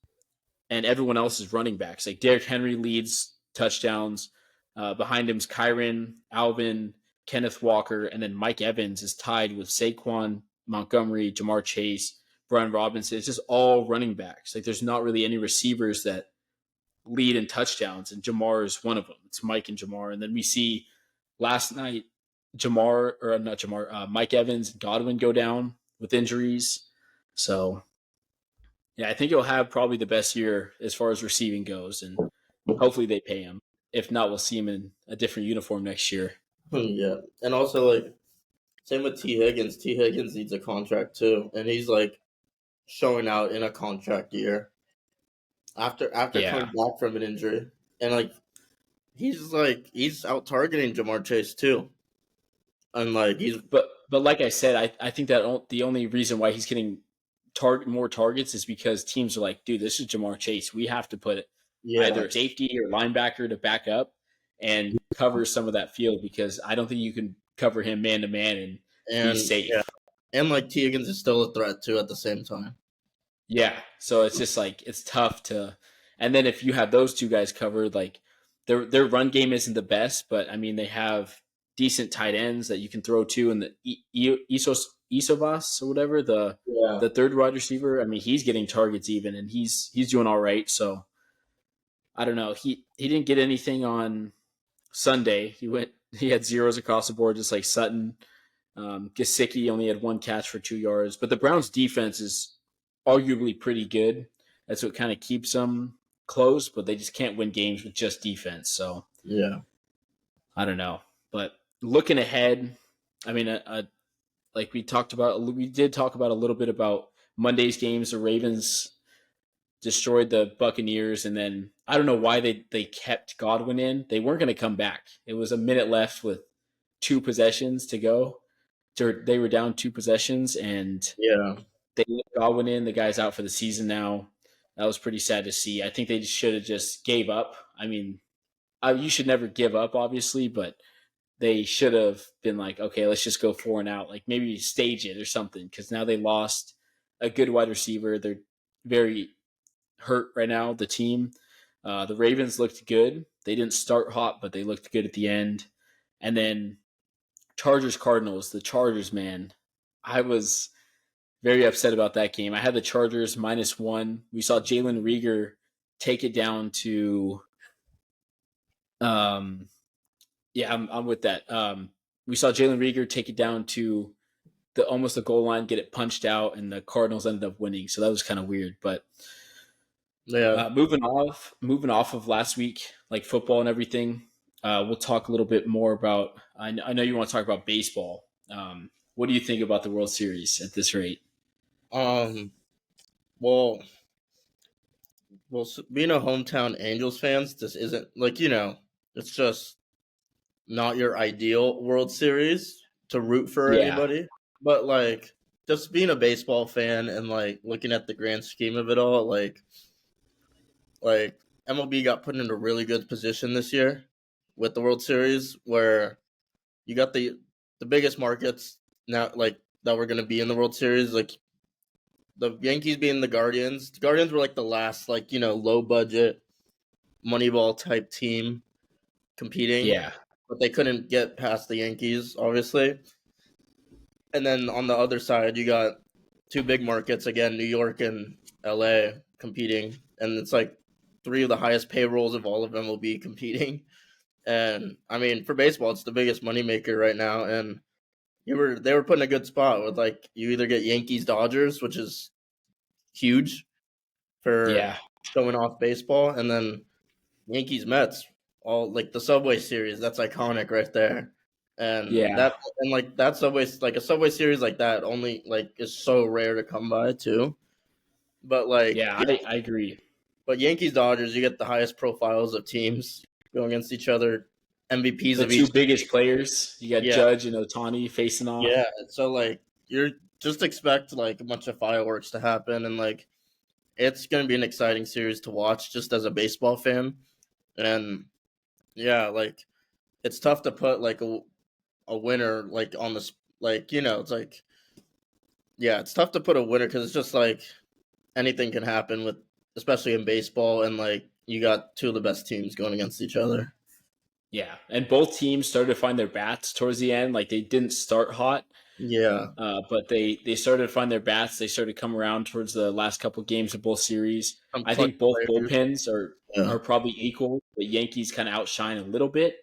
and everyone else is running backs. Like Derrick Henry leads touchdowns. Behind him's Kyron, Alvin, Kenneth Walker, and then Mike Evans is tied with Saquon, Montgomery, Jamar Chase, Brian Robinson. It's just all running backs. Like there's not really any receivers that lead in touchdowns, and Jamar is one of them. It's Mike and Jamar, and then we see last night Jamar or not Jamar, Mike Evans, and Godwin go down with injuries. So yeah, I think he'll have probably the best year as far as receiving goes, and hopefully they pay him. If not, we'll see him in a different uniform next year. Yeah, and also like same with T Higgins. T Higgins needs a contract too, and he's like showing out in a contract year after coming Yeah, back from an injury, and he's out targeting Jamar Chase too, and like he's but like I said, I think that the only reason why he's getting more targets is because teams are like, dude, this is Jamar Chase. We have to put yeah, either a safety or linebacker to back up and cover some of that field because I don't think you can cover him man to man and be and yeah, safe. and like T Higgins is still a threat too at the same time. Yeah, so it's just like it's tough to. And then if you have those two guys covered, like their run game isn't the best, but I mean they have decent tight ends that you can throw to, and the Isovas or whatever Yeah, the third wide receiver. I mean he's getting targets even, and he's doing all right. So I don't know. He didn't get anything on Sunday. He had zeros across the board, just like Sutton. Gesicki only had one catch for 2 yards, but the Browns' defense is arguably pretty good. That's what kind of keeps them close, but they just can't win games with just defense. So yeah. I don't know. But looking ahead, I mean, like we did talk about a little bit about Monday's games. The Ravens destroyed the Buccaneers, and then I don't know why they kept Godwin in. They weren't going to come back. It was a minute left with 2 possessions to go. They were down 2 possessions, and Yeah, they let Godwin in. The guy's out for the season now. That was pretty sad to see. I think they should have just gave up. I mean, you should never give up, obviously, but they should have been like, okay, let's just go 4 and out. Like maybe stage it or something, because now they lost a good wide receiver. They're very hurt right now. The team, the Ravens looked good. They didn't start hot, but they looked good at the end. And then Chargers Cardinals. The Chargers, man, I was very upset about that game. I had the Chargers -1. We saw Jalen Rieger take it down to um yeah, I'm with that. We saw Jalen Rieger take it down to the almost the goal line, get it punched out, and the Cardinals ended up winning. So that was kind of weird. But yeah. moving off of last week, like football and everything, we'll talk a little bit more about. I know you want to talk about baseball. What do you think about the World Series at this rate? Um, well, being a hometown Angels fans, this isn't like it's just not your ideal World Series to root for Yeah, anybody. But like just being a baseball fan and like looking at the grand scheme of it all, like MLB got put in a really good position this year with the World Series where you got the biggest markets now like that were gonna be in the World Series, like the Yankees being the Guardians. The Guardians were like the last like, low budget Moneyball type team competing, yeah, but they couldn't get past the Yankees, obviously. And then on the other side, you got two big markets again, New York and LA competing, and it's like three of the highest payrolls of all of them will be competing. And I mean, for baseball, it's the biggest moneymaker right now. And they were put in a good spot with like you either get Yankees Dodgers, which is huge for yeah, showing off baseball, and then Yankees Mets, all like the Subway Series. That's iconic right there. And yeah, that Subway like a Subway Series like that only like is so rare to come by too. But like yeah. yeah, I agree. but Yankees Dodgers, you get the highest profiles of teams going against each other, MVPs The of two each. biggest players, you got Yeah, Judge and Otani facing yeah. off. So like you're just expect like a bunch of fireworks to happen, and like it's gonna be an exciting series to watch just as a baseball fan. And yeah, like it's tough to put like a winner like on the like it's like yeah, it's tough to put a winner because it's just like anything can happen with especially in baseball, and like you got two of the best teams going against each other. Yeah, and both teams started to find their bats towards the end. Like they didn't start hot, Yeah, but they started to find their bats. They started to come around towards the last couple games of both series. some I clutch think both players. bullpens Yeah, are probably equal. The Yankees kind of outshine a little bit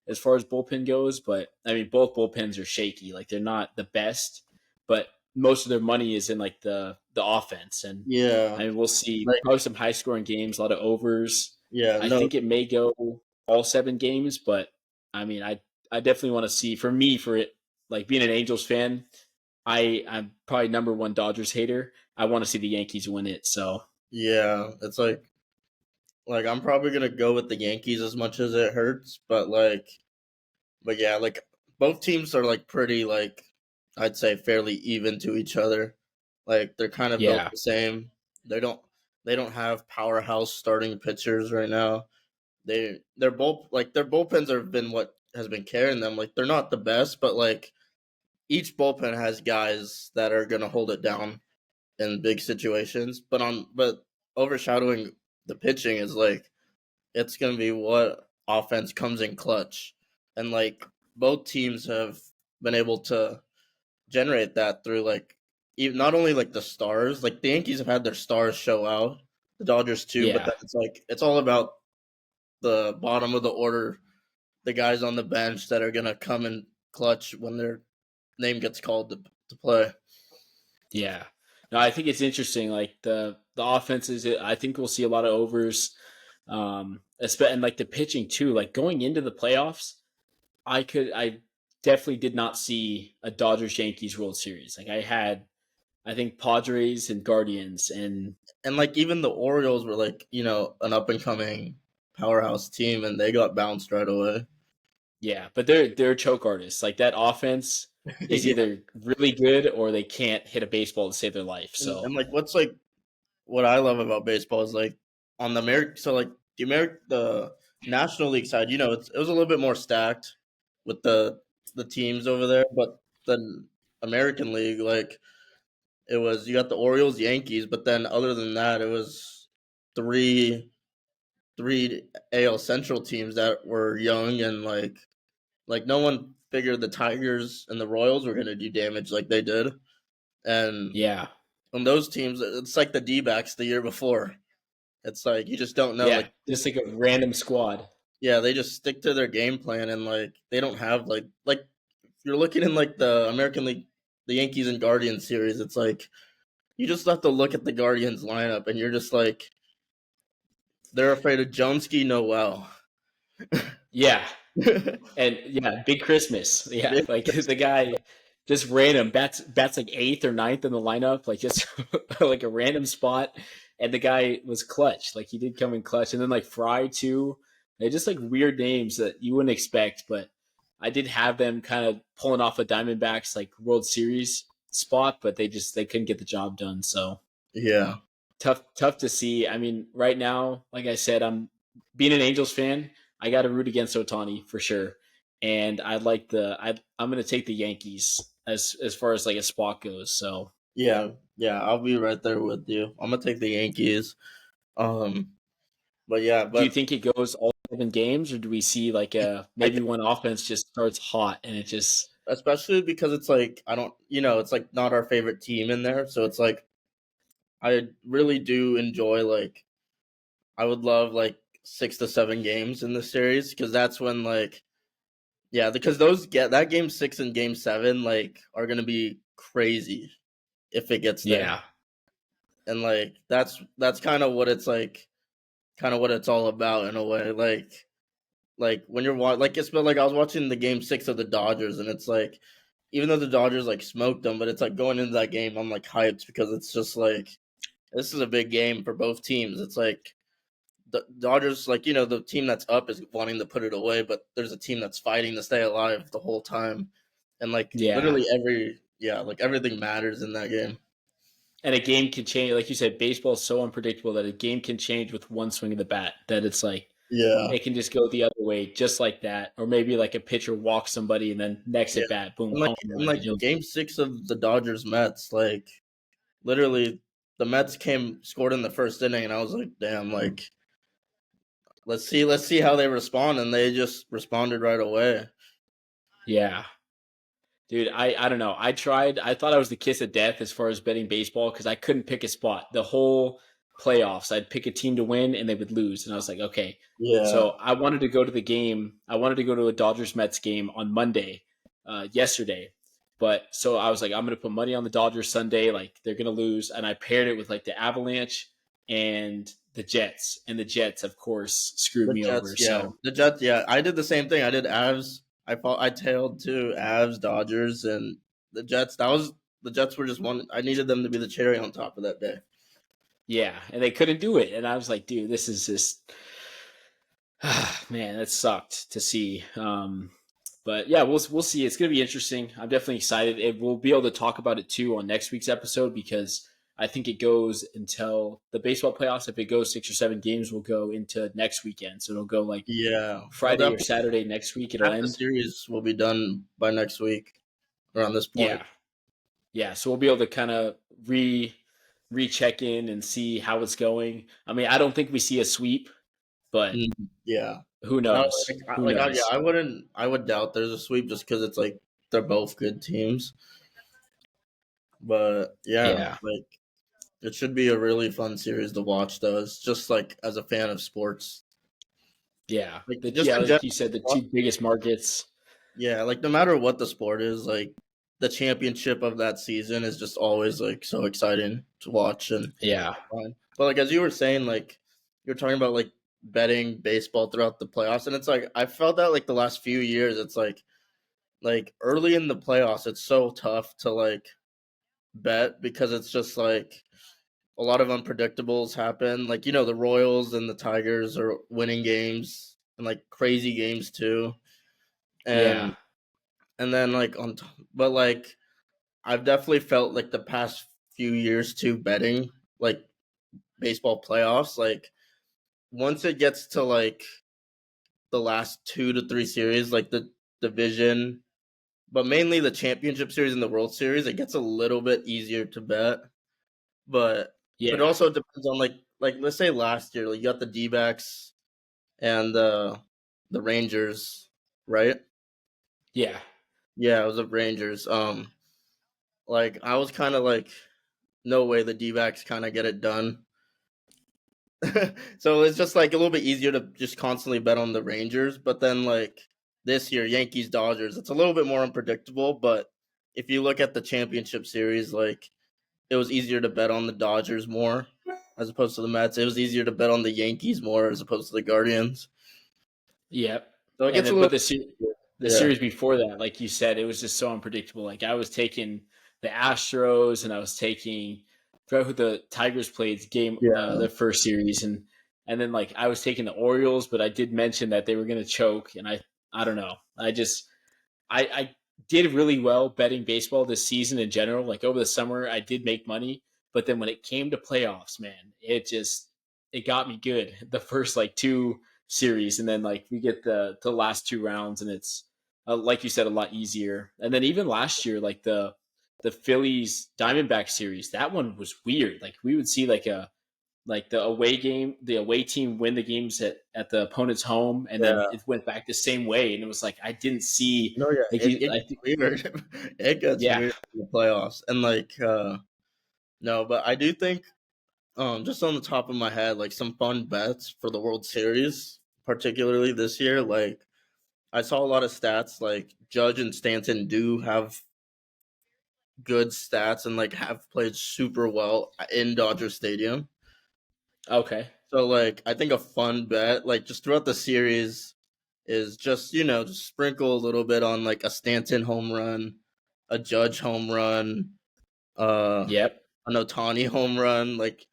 as far as bullpen goes, but I mean both bullpens are shaky. Like they're not the best, but most of their money is in like the offense. And yeah, I mean we'll see like probably some high scoring games, a lot of overs. yeah, I no, think it may go all 7 games, but I mean I definitely want to see, for me, for it, like being an Angels fan, I'm probably number one Dodgers hater. I want to see the Yankees win it. So yeah. It's like I'm probably gonna go with the Yankees as much as it hurts, but yeah, like both teams are like pretty like I'd say fairly even to each other. Like they're kind of built yeah, the same. They don't they don't have powerhouse starting pitchers right now. They're both like their bullpens have been what has been carrying them. Like they're not the best, but like each bullpen has guys that are gonna hold it down in big situations. But overshadowing the pitching is like it's gonna be what offense comes in clutch, and like both teams have been able to generate that through like even not only like the stars, like the Yankees have had their stars show out, the Dodgers too, but yeah, then it's like it's all about the bottom of the order, the guys on the bench that are gonna come in clutch when their name gets called to play. yeah. No, I think it's interesting. Like the offenses, I think we'll see a lot of overs. And like the pitching too. Like going into the playoffs, I definitely did not see a Dodgers Yankees World Series. Like I think Padres and Guardians, and And like even the Orioles were like, an up and coming powerhouse team and they got bounced right away. yeah, but they're choke artists. Like that offense is Yeah. either really good or they can't hit a baseball to save their life. And So like what's like what I love about baseball is like on the American, so like the National League side, it was a little bit more stacked with the teams over there, but the American League, like it was you got the Orioles, Yankees, but then other than that, it was three three AL Central teams that were young and like no one figured the Tigers and the Royals were going to do damage like they did, and yeah, on those teams, it's like the D-backs the year before. It's like you just don't know. yeah, Like, just like a random squad. yeah, they just stick to their game plan, and like they don't have like if you're looking in like the American League, the Yankees and Guardians series. It's like you just have to look at the Guardians lineup, and you're just like they're afraid of Joneski Noel. Yeah, and yeah, Big Christmas. Yeah, Big- like the guy just random bats like eighth or ninth in the lineup, like just like a random spot, and the guy was clutch. Like he did come in clutch, and then like Fry too. They just like weird names that you wouldn't expect, but I did have them kind of pulling off a Diamondbacks like World Series spot, but they couldn't get the job done. So yeah, tough to see. I mean, right now, like I said, I'm being an Angels fan. I got to root against Otani for sure, and I'm going to take the Yankees as far as like a spot goes. So, yeah. I'll be right there with you. I'm gonna take the Yankees. Um, but yeah, do you but think it goes all 7 games, or do we see like a I maybe one offense just starts hot and it just especially because it's like I don't, it's like not our favorite team in there, so it's like I really do enjoy like I would love like 6 to 7 games in the series because that's when like yeah because those get that game 6 and game 7 like are gonna be crazy if it gets there, yeah and like that's kind of what it's all about in a way, like when you're like it's been like I was watching the game 6 of the Dodgers and it's like even though the Dodgers like smoked them, but it's like going into that game I'm like hyped because it's just like this is a big game for both teams. It's like the Dodgers, like the team that's up is wanting to put it away, but there's a team that's fighting to stay alive the whole time, and like yeah. literally like everything matters in that game. And a game can change, like you said. Baseball is so unpredictable that a game can change with one swing of the bat. That it's like Yeah, it can just go the other way just like that. Or maybe like a pitcher walks somebody and then next yeah, at bat, boom, and like home and run. like game 6 of the Dodgers Mets, like literally the Mets came scored in the first inning, and I was like, damn, let's see how they respond, and they just responded right away. Yeah. Dude, I don't know. I tried. I thought I was the kiss of death as far as betting baseball because I couldn't pick a spot. The whole playoffs, I'd pick a team to win and they would lose, and I was like, okay. Yeah, So I wanted to go to the game. I wanted to go to a Dodgers Mets game on Monday, yesterday. But so I was like, I'm gonna put money on the Dodgers Sunday. Like they're gonna lose, and I paired it with like the Avalanche and the Jets, and the Jets, of course, screwed the me Jets. over. Yeah, So the Jets. Yeah, I did the same thing. I did Avs. I tailed to Avs, Dodgers, and the Jets. That was the Jets were just one. I needed them to be the cherry on top of that day. yeah, and they couldn't do it, and I was like, dude, this is just man, that sucked to see. But yeah, we'll see. It's gonna be interesting. I'm definitely excited. We'll be able to talk about it too on next week's episode because I think it goes until the baseball playoffs. If it goes 6 or 7 games, will go into next weekend. So it'll go like Yeah, they'll Friday or definitely Saturday next week. It'll half the end. series will be done by next week around this point. Yeah, yeah. So we'll be able to kind of recheck in and see how it's going. I mean, I don't think we see a sweep, but Mm, yeah. who No, knows? Who yeah, knows? I would doubt there's a sweep just because it's like they're both good teams. But yeah, Yeah. like it should be a really fun series to watch, though. It's just like as a fan of sports, Yeah, like just yeah, in like you said, the general. two biggest markets. Yeah, like no matter what the sport is, like the championship of that season is just always like so exciting to watch and Yeah, fun. But like as you were saying, like you're talking about like betting baseball throughout the playoffs, and it's like I felt that like the last few years, it's like early in the playoffs, it's so tough to like bet because it's just like a lot of unpredictables happen. Like the Royals and the Tigers are winning games and like crazy games too, yeah, and then like but like I've definitely felt like the past few years too betting like baseball playoffs. Like once it gets to like the last 2 to 3 series, like the division, but mainly the championship series and the World Series, it gets a little bit easier to bet. But it yeah, also depends on like let's say last year, like you got the D backs and the Rangers, right? yeah, Yeah, it was the Rangers. Like I was kind of like, no way the D backs kind of get it done. So it's just like a little bit easier to just constantly bet on the Rangers. But then like this year, Yankees Dodgers, it's a little bit more unpredictable. But if you look at the championship series, like it was easier to bet on the Dodgers more as opposed to the Mets. It was easier to bet on the Yankees more as opposed to the Guardians. yep. So it And gets a then, but little the yeah, series before that, like you said, it was just so unpredictable. Like I was taking the Astros, and I was taking I forgot who the Tigers played game yeah, the first series, and then like I was taking the Orioles, but I did mention that they were going to choke, and I don't know. I did really well betting baseball this season in general. Like over the summer, I did make money, but then when it came to playoffs, man, it got me good. The first like two series, and then like we get the last two rounds, and it's like you said, a lot easier. And then even last year, like the Phillies Diamondback series, that one was weird. Like we would see like the away game, the away team win the games at the opponent's home, and then yeah. it went back the same way, and it was like I didn't see No, yeah, like it I gets think weird. It gets yeah, weird in the playoffs, and like no, but I do think just on the top of my head, like some fun bets for the World Series, particularly this year. Like I saw a lot of stats. Like Judge and Stanton do have good stats and like have played super well in Dodger Stadium. okay, So like I think a fun bet, like just throughout the series, is just just sprinkle a little bit on like a Stanton home run, a Judge home run, uh, yep. an Otani home run, like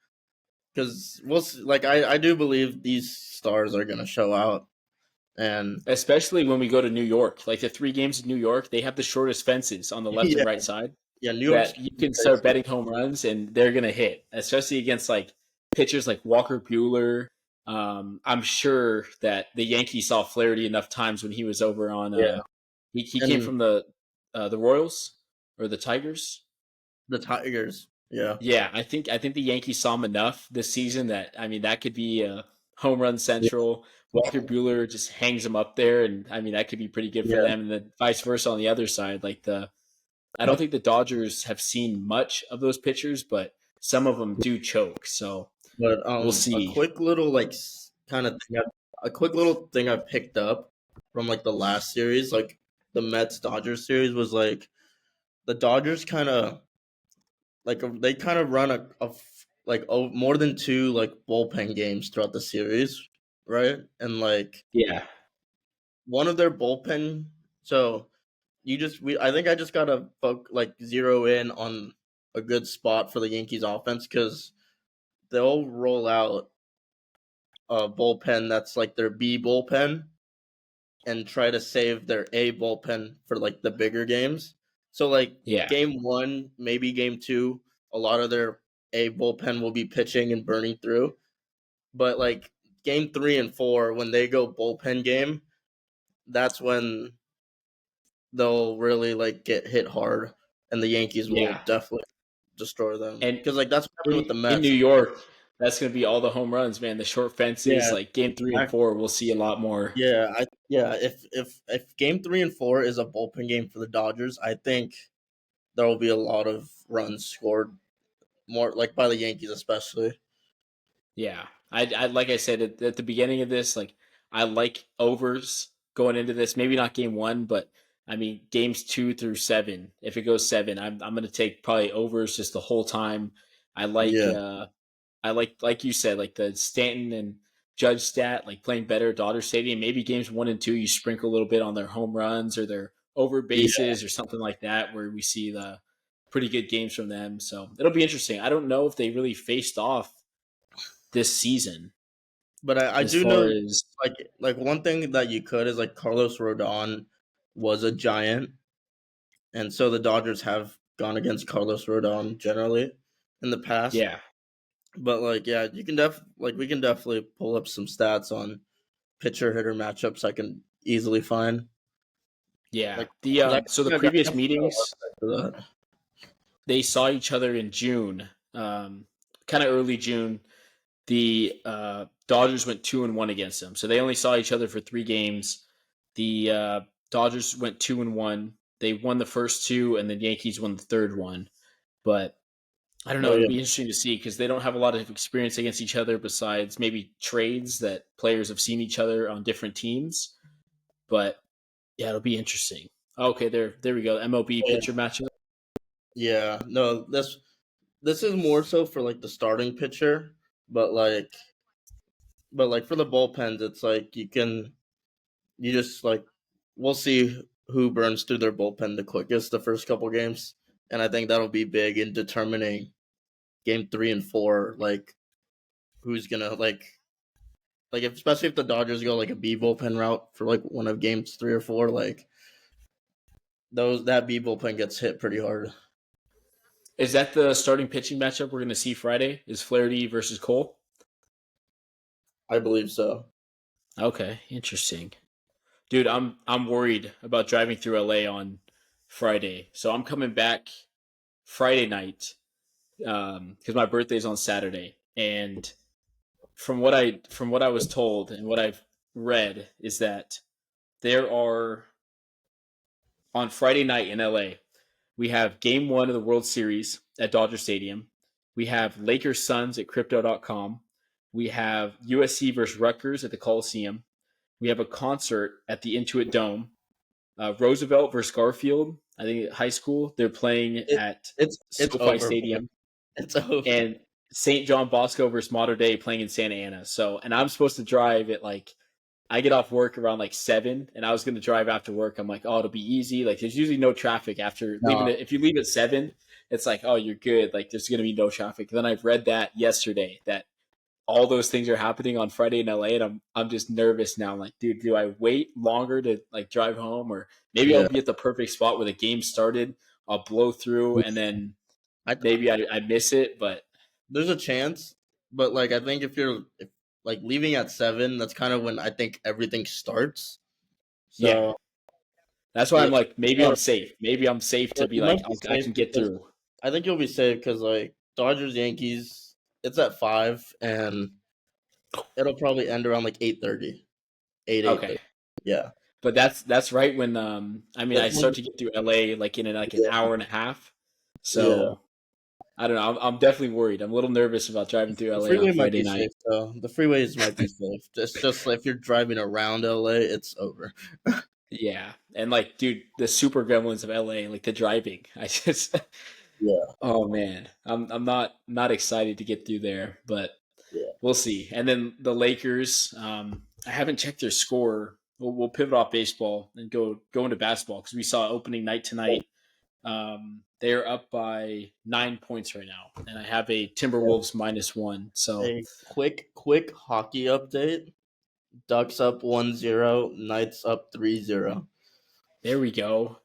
because like I do believe these stars are gonna show out, and Especially when we go to New York, like the 3 games in New York, they have the shortest fences on the left and yeah, right side yeah, New York's that you can start crazy. betting home runs and they're gonna hit, especially against like pitchers like Walker Bueller. I'm sure that the Yankees saw Flaherty enough times when he was over on. Yeah, He came and from the Royals or the Tigers. the Tigers, yeah, Yeah, I think the Yankees saw him enough this season that I mean that could be home run Yeah, central. Walker Bueller just hangs them up there, and I mean that could be pretty good for yeah. them. And then vice versa on the other side, I don't think the Dodgers have seen much of those pitchers, but some of them do choke. So But we'll a see. quick little like kind of thing, a quick little thing I picked up from like the last series, like the Mets Dodgers series, was like the Dodgers kind of like they kind of run like more than two like bullpen games throughout the series, right? And like Yeah, one of their bullpen, so I think I just gotta like zero in on a good spot for the Yankees offense because they'll roll out a bullpen that's like their B bullpen and try to save their A bullpen for like the bigger games. So like yeah, game one, maybe game two, a lot of their A bullpen will be pitching and burning through. But like game three and four, when they go bullpen game, that's when they'll really like get hit hard, and the Yankees will yeah. definitely destroy them And because like that's what happened with the in New Mets. York, that's going to be all the home runs, man. The short fences, Yeah, like game three and four, we'll see a lot more. yeah. If game three and four is a bullpen game for the Dodgers, I think there will be a lot of runs scored more like by the Yankees especially. Yeah, I like I said at the beginning of this, like I like overs going into this. Maybe not game one, but I mean games 2 through 7. If it goes 7, I'm going to take probably overs just the whole time. I like Yeah, like you said, like the Stanton and Judge stat, like playing better at Dodger Stadium. Maybe games 1 and 2, you sprinkle a little bit on their home runs or their over yeah. bases or something like that, where we see the pretty good games from them. So it'll be interesting. I don't know if they really faced off this season But I as do far know as like one thing that you could is like Carlos Rodon was a giant, and so the Dodgers have gone against Carlos Rodon generally in the past. yeah, But like yeah, you can we can definitely pull up some stats on pitcher hitter matchups I can easily find. yeah. Like The 'cause so the I got previous a meetings website for that. they saw each other in June, kind of early June. The Dodgers went 2-1 against them, so they only saw each other for 3 games. The Dodgers went 2-1. They won the first two, and the Yankees won the third one. But I don't know. Oh It'll yeah, be interesting to see because they don't have a lot of experience against each other besides maybe trades that players have seen each other on different teams. But yeah, it'll be interesting. Okay, there we go. MLB oh, pitcher yeah. matchup. Yeah, no, this is more so for like the starting pitcher, but for the bullpens, it's like you just like we'll see who burns through their bullpen the quickest the first couple games, and I think that'll be big in determining game three and four, like who's gonna like if, especially if the Dodgers go like a B bullpen route for like one of games three or four, like those that B bullpen gets hit pretty hard. Is that the starting pitching matchup we're going to see Friday? Is Flaherty versus Cole? I believe so. Okay, interesting. Dude, I'm worried about driving through LA on Friday. So I'm coming back Friday night because my birthday's on Saturday. And from what I was told and what I've read is that there are on Friday night in LA, we have game 1 of the World Series at Dodger Stadium. We have Lakers Suns at crypto.com. We have USC versus Rutgers at the Coliseum. We have a concert at the Intuit Dome. Roosevelt versus Garfield, I think high school. They're playing It at it's SoFi over, bro. Stadium. It's over. And St. John Bosco versus Mater Dei playing in Santa Ana. So, and I'm supposed to drive at like I get off work around like 7, and I was going to drive after work. I'm like, oh, it'll be easy. Like, there's usually no traffic after leaving No, it. If you leave at 7, it's like, oh, you're good. Like, there's going to be no traffic. Then I've read that yesterday that all those things are happening on Friday in LA, and I'm just nervous now. I'm like, dude, do I wait longer to like drive home, or maybe I'll yeah. be at the perfect spot where the game started. I'll blow through, and then I maybe I miss it. But There's a chance, but like I think if like leaving at 7, that's kind of when I think everything starts. yeah, So that's why yeah, I'm like, maybe uh, I'm safe. Maybe I'm safe to be you like, might be I safe can get because through. I think you'll be safe because like Dodgers Yankees, it's at 5, and It'll probably end around like 8:30, 8:30. Okay, Yeah, but that's right when I mean I that's start when. to get through LA like in like an Yeah, hour and a half. yeah. So I don't know. I'm definitely worried. I'm a little nervous about driving through The LA on freeway might Friday be night. safe though. The freeways might be safe. It's just if you're driving around LA, it's over. Yeah, and like, dude, the super gremlins of LA, like the driving. I just, Yeah, oh man, I'm not excited to get through there, but yeah. we'll see. And then the Lakers, I haven't checked their score. We'll pivot off baseball and go into basketball because we saw opening night tonight. They're up by 9 points right now, and I have a Timberwolves -1. So A quick hockey update. Ducks up 1-0. Knights up 3-0. there we go.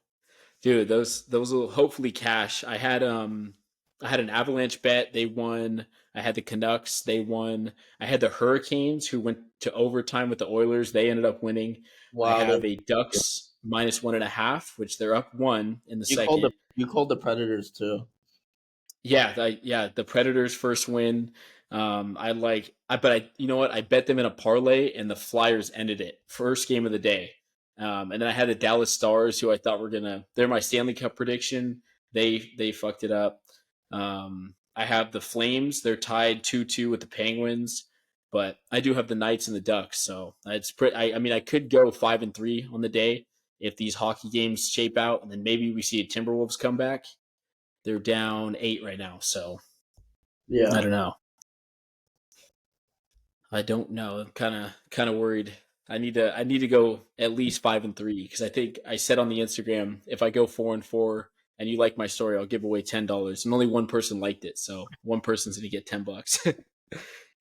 Dude, those will hopefully cash. I had an Avalanche bet. They won. I had the Canucks. They won. I had the Hurricanes who went to overtime with the Oilers. They ended up winning. I Wow, have a Ducks -1.5, which they're up one in the you called the second. you called the Predators too. Yeah, the Predators first win. But you know what? I bet them in a parlay, and the Flyers ended it first game of the day. And then I had the Dallas Stars, who I thought were gonna. They're my Stanley Cup prediction. They fucked it up. I have the Flames. They're tied 2-2 with the Penguins, but I do have the Knights and the Ducks. So it's pretty. I mean, I could go 5-3 on the day if these hockey games shape out, and then maybe we see a Timberwolves come back. They're down 8 right now, so I Yeah, don't know. I don't know. I'm kind of worried. I need to go at least 5-3 because I think I said on the Instagram if I go 4-4 and you like my story, I'll give away $10. And only one person liked it, so one person's gonna get $10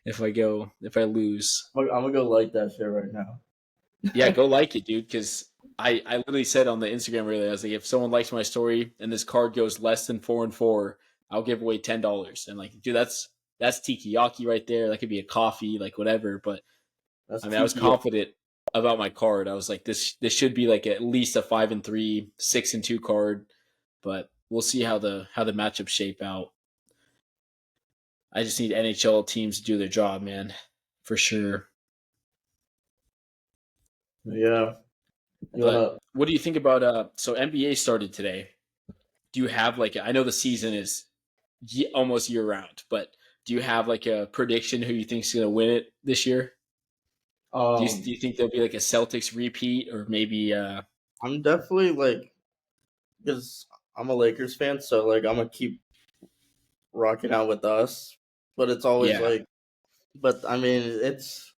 if I lose. I'm gonna go like that shit right now. Yeah, go like it, dude. Because I literally said on the Instagram earlier, I was like, if someone likes my story and this card goes less than 4-4, I'll give away $10. And like, dude, that's tikiyaki right there. That could be a coffee, like whatever. But That's I mean, I was tiki. confident about my card. I was like, this should be like at least a 5-3, 6-2 card. But we'll see how the matchups shape out. I just need NHL teams to do their job, man, for sure. Yeah, you But wanna? what do you think about so NBA started today? Do you have like I know the season is almost year round, but do you have like a prediction who you think's going to win it this year? Do you Um, think there'll be like a Celtics repeat or maybe I'm definitely like because I'm a Lakers fan, so like I'm gonna keep rocking out with us. But it's always yeah. like, but I mean, it's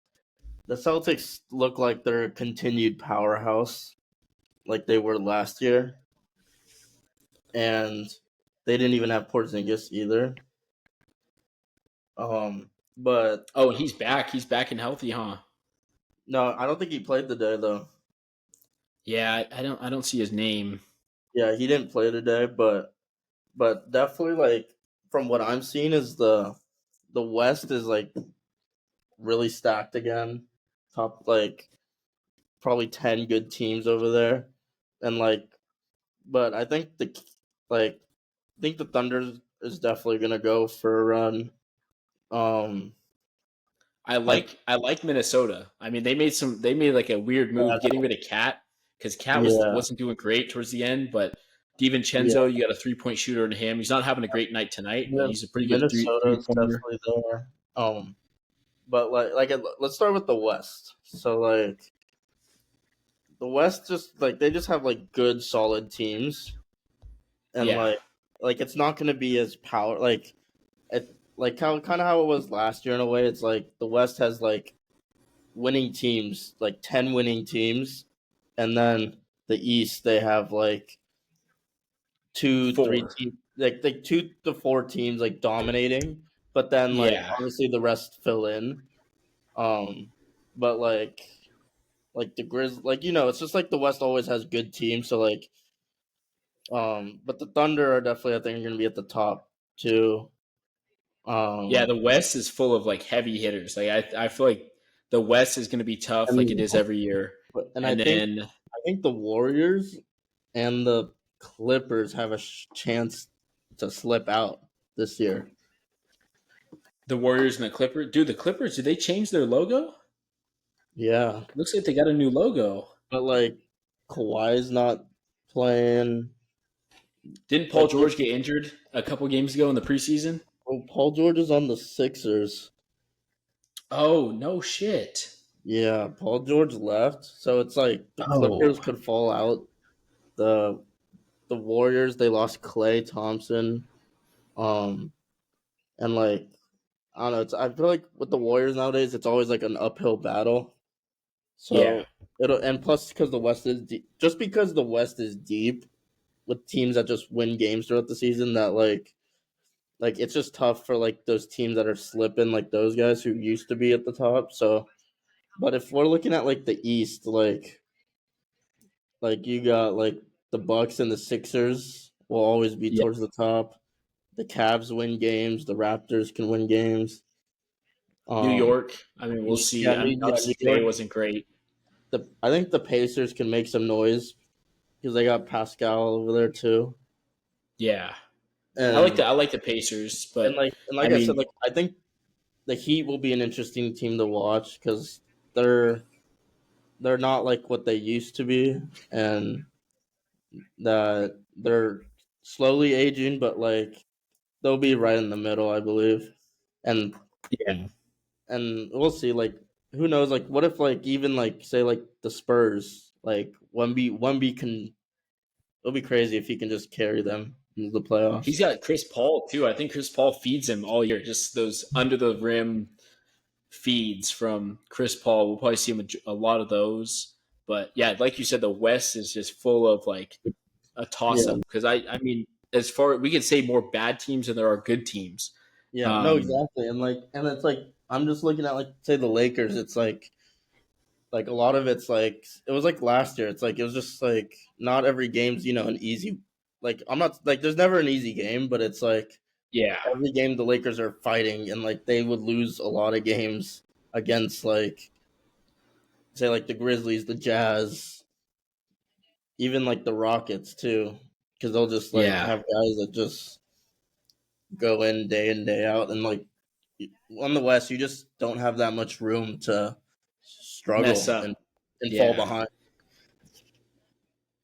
the Celtics look like they're a continued powerhouse, like they were last year, and they didn't even have Porzingis either. But Oh, and he's back. He's back and healthy, huh? no, I don't think he played today though. Yeah, I don't see his name. Yeah, he didn't play today, but definitely like from what I'm seeing is the West is like really stacked again. Top like probably 10 good teams over there, and like, but I think like I think the Thunder is definitely gonna go for a run. Um, like I like Minnesota. I mean, they made like a weird move yeah, getting rid of Cat because Cat yeah, wasn't doing great towards the end, but yeah. DiVincenzo, you got a 3-point shooter in him. He's not having a great night tonight, but he's a pretty good three Minnesota's pointer. definitely there. But let's start with the West. So like the West just like they just have like good solid teams, and Yeah, like it's not gonna be as power like it like how kind of how it was last year in a way. It's like the West has like winning teams, like 10 winning teams, and then the East they have like two, three four. teams, like 2 to 4 teams like dominating, but then like Yeah, obviously the rest fill in. Um, but like the Grizz, like it's just like the West always has good teams. So like, but the Thunder are definitely I think going to be at the top too. yeah. Um, The West is full of like heavy hitters. Like I feel like the West is going to be tough, like it and is every year. and And then I think the Warriors and the Clippers have a chance to slip out this year. The Warriors and the Clippers. Dude, the Clippers, did they change their logo? Yeah, Looks like they got a new logo. but like Kawhi's not playing. Didn't Paul Like George get injured a couple games ago in the preseason? Paul George is on the Sixers. Oh, no shit. Yeah, Paul George left, so it's like the Clippers Oh, could fall out. The the Warriors, they lost Clay Thompson. Um and like I don't know, I feel like with the Warriors nowadays it's always like an uphill battle. yeah. So it'll, and plus because the West is deep, just because the West is deep with teams that just win games throughout the season, that like it's just tough for like those teams that are slipping, like those guys who used to be at the top. So but if we're looking at like the East, like you got like the Bucks and the Sixers will always be Yeah. towards the top. The Cavs win games. The Raptors can win games. New Um, York. I mean, we'll see. I mean, Yeah, New obviously today York. wasn't great. I think the Pacers can make some noise because they got Pascal over there too. Yeah. And I like the Pacers, but and I like I said, mean, like I think the Heat will be an interesting team to watch because they're they're not like what they used to be, and that they're slowly aging, but like they'll be right in the middle, I believe. And yeah. we'll see. Like, who knows? Like, what if like even like say like the Spurs, like one B can. It'll be crazy if he can just carry them into the He's playoffs. got Chris Paul too. I think Chris Paul feeds him all year. Just those under the rim feeds from Chris Paul. We'll probably see him a lot of those. But yeah, like you said, the West is just full of like a toss Yeah, up because I mean, as far we could say more bad teams than there are good teams. yeah, no, Um, exactly, and it's like I'm just looking at like say the Lakers. It's like a lot of it's like it was like last year. It's like it was just like not every game's an easy. Like I'm not like there's never an easy game, but it's like yeah, every game the Lakers are fighting, and like they would lose a lot of games against like say like the Grizzlies, the Jazz, even like the Rockets too, because they'll just like yeah, have guys that just go in day out, and like on the West, you just don't have that much room to mess struggle up. and fall Yeah. behind,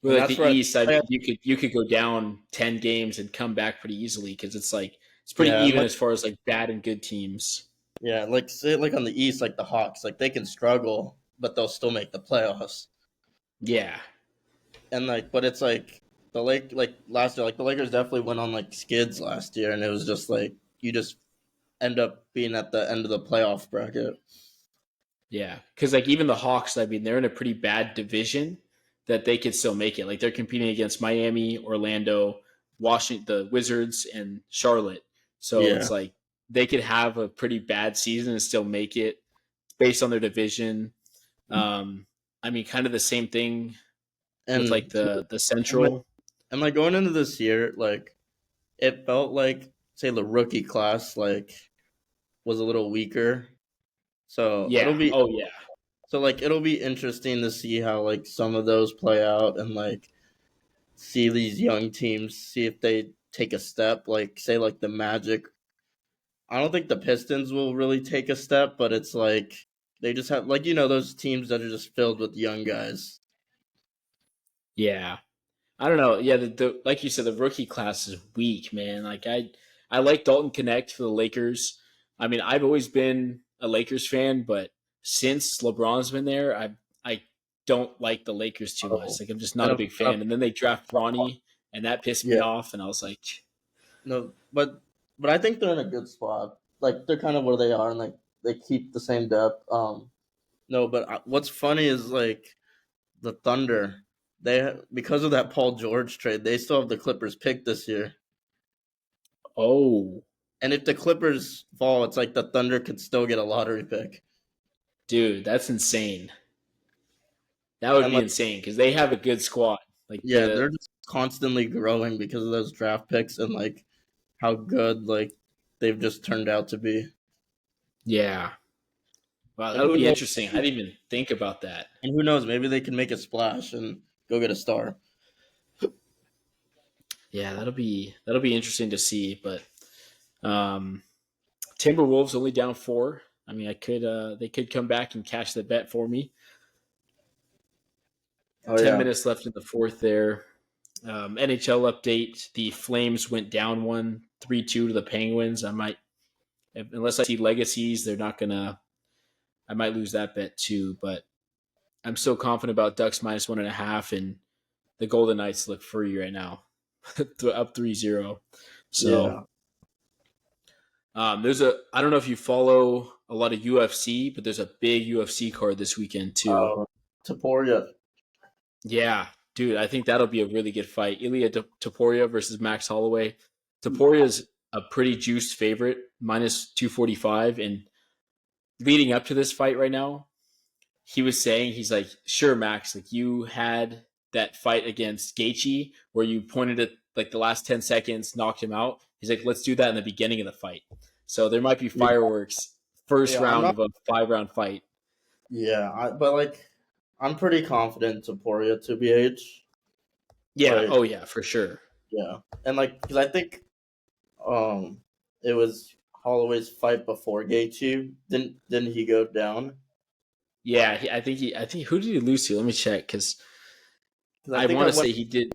With and like that's the where East, I I, mean, you could go down 10 games and come back pretty easily because it's like it's pretty yeah, and even like as far as like bad and good teams. yeah, like say like on the East, like the Hawks, like they can struggle, but they'll still make the playoffs, Yeah, and like but it's like last year, like the Lakers definitely went on like skids last year, and it was just like you just end up being at the end of the playoff bracket. yeah. Because like even the Hawks, I mean, they're in a pretty bad division that they could still make it. Like they're competing against Miami, Orlando, Washington, the Wizards, and Charlotte. So Yeah, it's like they could have a pretty bad season and still make it based on their division. Um, I mean, kind of the same thing with like and the and like Central. and like going into this year, like it felt like say the rookie class like was a little weaker. So Yeah. Oh yeah. it'll be interesting to see how like some of those play out, and like see these young teams see if they take a step, like say like the Magic. I don't think the Pistons will really take a step, but it's like they just have like those teams that are just filled with young guys. Yeah. I don't know. Yeah, the like you said, the rookie class is weak, man. Like I like Dalton Connect for the Lakers. I mean, I've always been a Lakers fan, but since LeBron's been there, I don't like the Lakers too Oh, much. Like I'm just not and a big fan. And then they draft Bronny, and that pissed me yeah, off. And I was like, no, but I think they're in a good spot. Like they're kind of where they are, and like they keep the same depth. No, but what's funny is like the Thunder. Because of that Paul George trade, they still have the Clippers pick this year. oh, And if the Clippers fall, it's like the Thunder could still get a lottery pick. dude, that's insane. That would And be like insane because they have a good squad. Like yeah, the they're just constantly growing because of those draft picks and like how good like they've just turned out to be. yeah. Wow, And that would who be knows? interesting. I didn't even think about that. And who knows? Maybe they can make a splash and go get a star. Yeah, that'll be interesting to see. But um, Timberwolves only down 4. I mean, I could they could come back and cash the bet for me. Oh 10 yeah. minutes left in the fourth there. NHL update: the Flames went down 3-2 to the Penguins. I might, unless I see legacies, they're not gonna. I might lose that bet too. But I'm still confident about Ducks -1.5, and the Golden Knights look free right now, up 3-0. So Yeah. there's a. I don't know if you follow a lot of UFC, but there's a big UFC card this weekend too. Taporia. Yeah, dude, I think that'll be a really good fight. Ilya Taporia versus Max Holloway. Taporia's a pretty juiced favorite, -245. And leading up to this fight right now, he was saying, he's like, sure, Max, like you had that fight against Gaethje where you pointed at like the last 10 seconds, knocked him out. He's like, let's do that in the beginning of the fight. So there might be Yeah. fireworks first Yeah. I'm round not. of a 5-round fight. Yeah. But like, I'm pretty confident in Taporia to BH. Yeah. Like, Oh, yeah, for sure. yeah, and like, because I think it was Holloway's fight before Gaethje. Didn't he go down? Yeah, I think who did he lose to? Let me check because Because I I think want to say he did.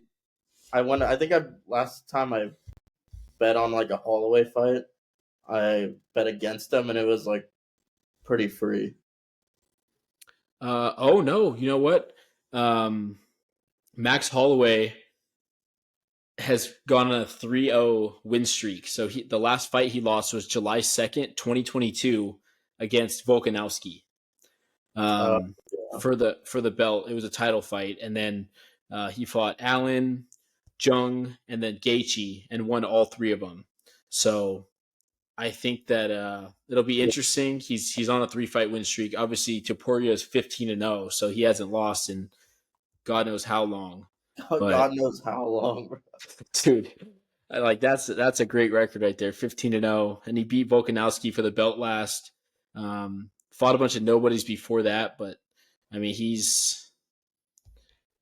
I went. I think I last time I bet on like a Holloway fight, I bet against him, and it was like pretty free. Oh no, you know what? Um, Max Holloway has gone on a 3-0 win streak. So the last fight he lost was July 2nd, 2022, against Volkanovski. Uh, Um, for the belt, it was a title fight, and then he fought Allen, Jung, and then Gaethje, and won all three of them. So I think that it'll be yeah, interesting. He's on a 3-fight win streak. Obviously, Taporia is 15-0, so he hasn't lost in God knows how long. God But knows how long. dude, like that's a great record right there, 15-0, and he beat Volkanovski for the belt last. Fought a bunch of nobodies before that, but I mean he's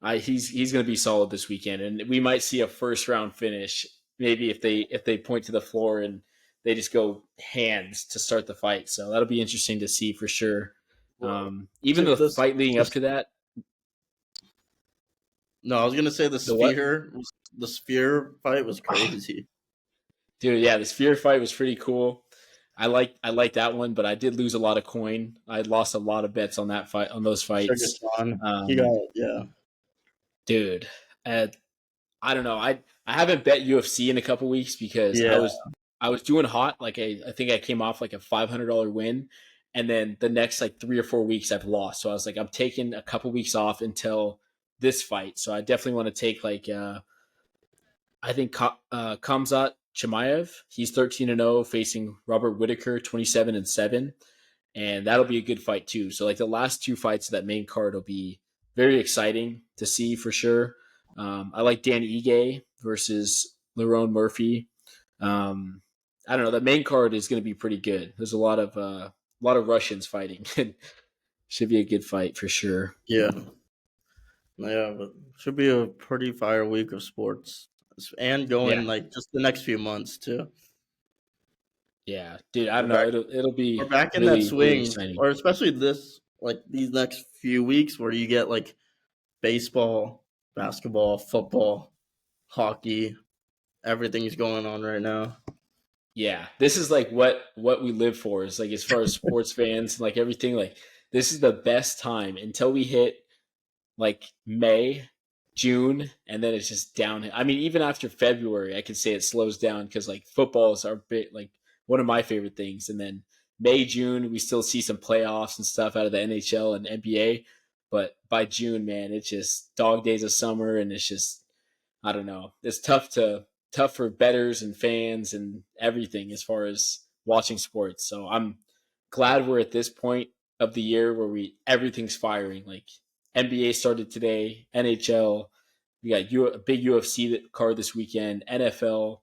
going to be solid this weekend, and we might see a first round finish. Maybe if they point to the floor and they just go hands to start the fight. So that'll be interesting to see for sure. Well, Even the this, fight leading up this to that, no, I was gonna say the what? the sphere fight was Oh, crazy. dude, yeah, the Sphere fight was pretty cool. I like that one, but I did lose a lot of coin. I lost a lot of bets on that fight on those Sugar fights. Sean, he got Um, yeah. dude, uh, I don't know. I haven't bet UFC in a couple weeks because I Yeah. was I was doing hot. Like I think I came off like a $500 win, and then the next like 3 or 4 weeks I've lost. So I was like, I'm taking a couple weeks off until this fight. So I definitely want to take like I think Kamzat Chimaev. He's 13-0 facing Robert Whitaker 27-7, and that'll be a good fight too. So like the last two fights of that main card will be very exciting to see for sure. I like Dan Ige versus Lerone Murphy. Um, I don't know. The main card is going to be pretty good. There's a lot of Russians fighting. Should be a good fight for sure. Yeah. Yeah, but should be a pretty fire week of sports, and Yeah, going like just the next few months too. yeah, dude. I We're don't know. back. It'll We're be back in that really really swing, exciting. or especially these next few weeks where you get like baseball, basketball, football, hockey. Everything's going on right now. Yeah, this is like what we live for. Is like as far as sports fans and like everything. Like this is the best time until we hit like May, June, and then it's just down. I mean, even after February, I could say it slows down because like football is our bit like one of my favorite things. And then May, June, we still see some playoffs and stuff out of the NHL and NBA. But by June, man, it's just dog days of summer, and it's just I don't know. It's tough for betters and fans and everything as far as watching sports. So I'm glad we're at this point of the year where we everything's firing. Like NBA started today, NHL, we got a big UFC card this weekend, NFL,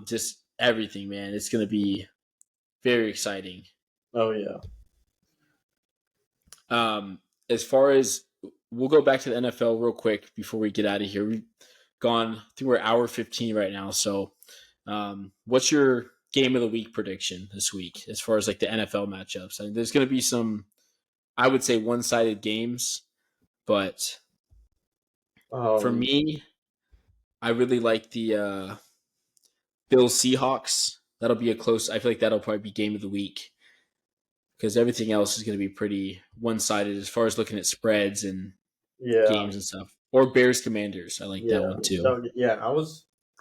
just everything, man. It's going to be very exciting. Oh yeah. As far as we'll go back to the NFL real quick before we get out of here. We've gone through our hour 15 right now. So, what's your game of the week prediction this week as far as like the NFL matchups. I mean, there's going to be some, I would say, one sided games, but for Um, me, I really like the Bills Seahawks. That'll be a close. I feel like that'll probably be game of the week because everything else is going to be pretty one sided as far as looking at spreads and yeah, games and stuff. Or Bears Commanders. I like that yeah. one too. So yeah,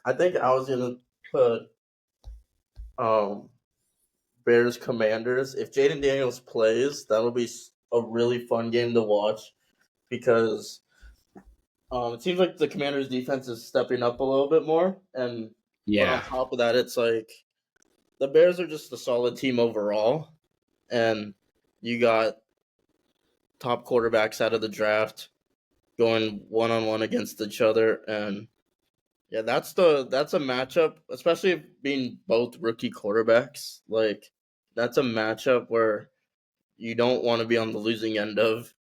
I think I was gonna put um Bears Commanders. If Jaden Daniels plays, that'll be a really fun game to watch because it seems like the Commanders' defense is stepping up a little bit more, and but on Yeah. top of that, it's like the Bears are just a solid team overall, and you got top quarterbacks out of the draft going one on one against each other, and yeah, that's a matchup, especially being both rookie quarterbacks. Like that's a matchup where you don't want to be on the losing end of,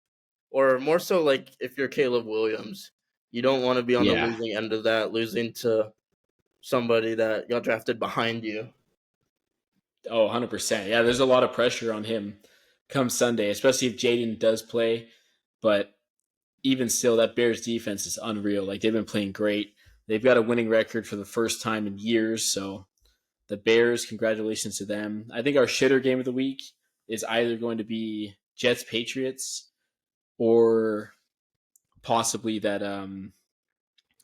or more so like if you're Caleb Williams, you don't want to be on the Yeah. losing end of that, losing to somebody that got drafted behind you. Oh, 100%. Yeah, there's a lot of pressure on him come Sunday, especially if Jaden does play. But even still, that Bears defense is unreal. Like, they've been playing great. They've got a winning record for the first time in years. So, the Bears, congratulations to them. I think our shitter game of the week is either going to be Jets Patriots or possibly that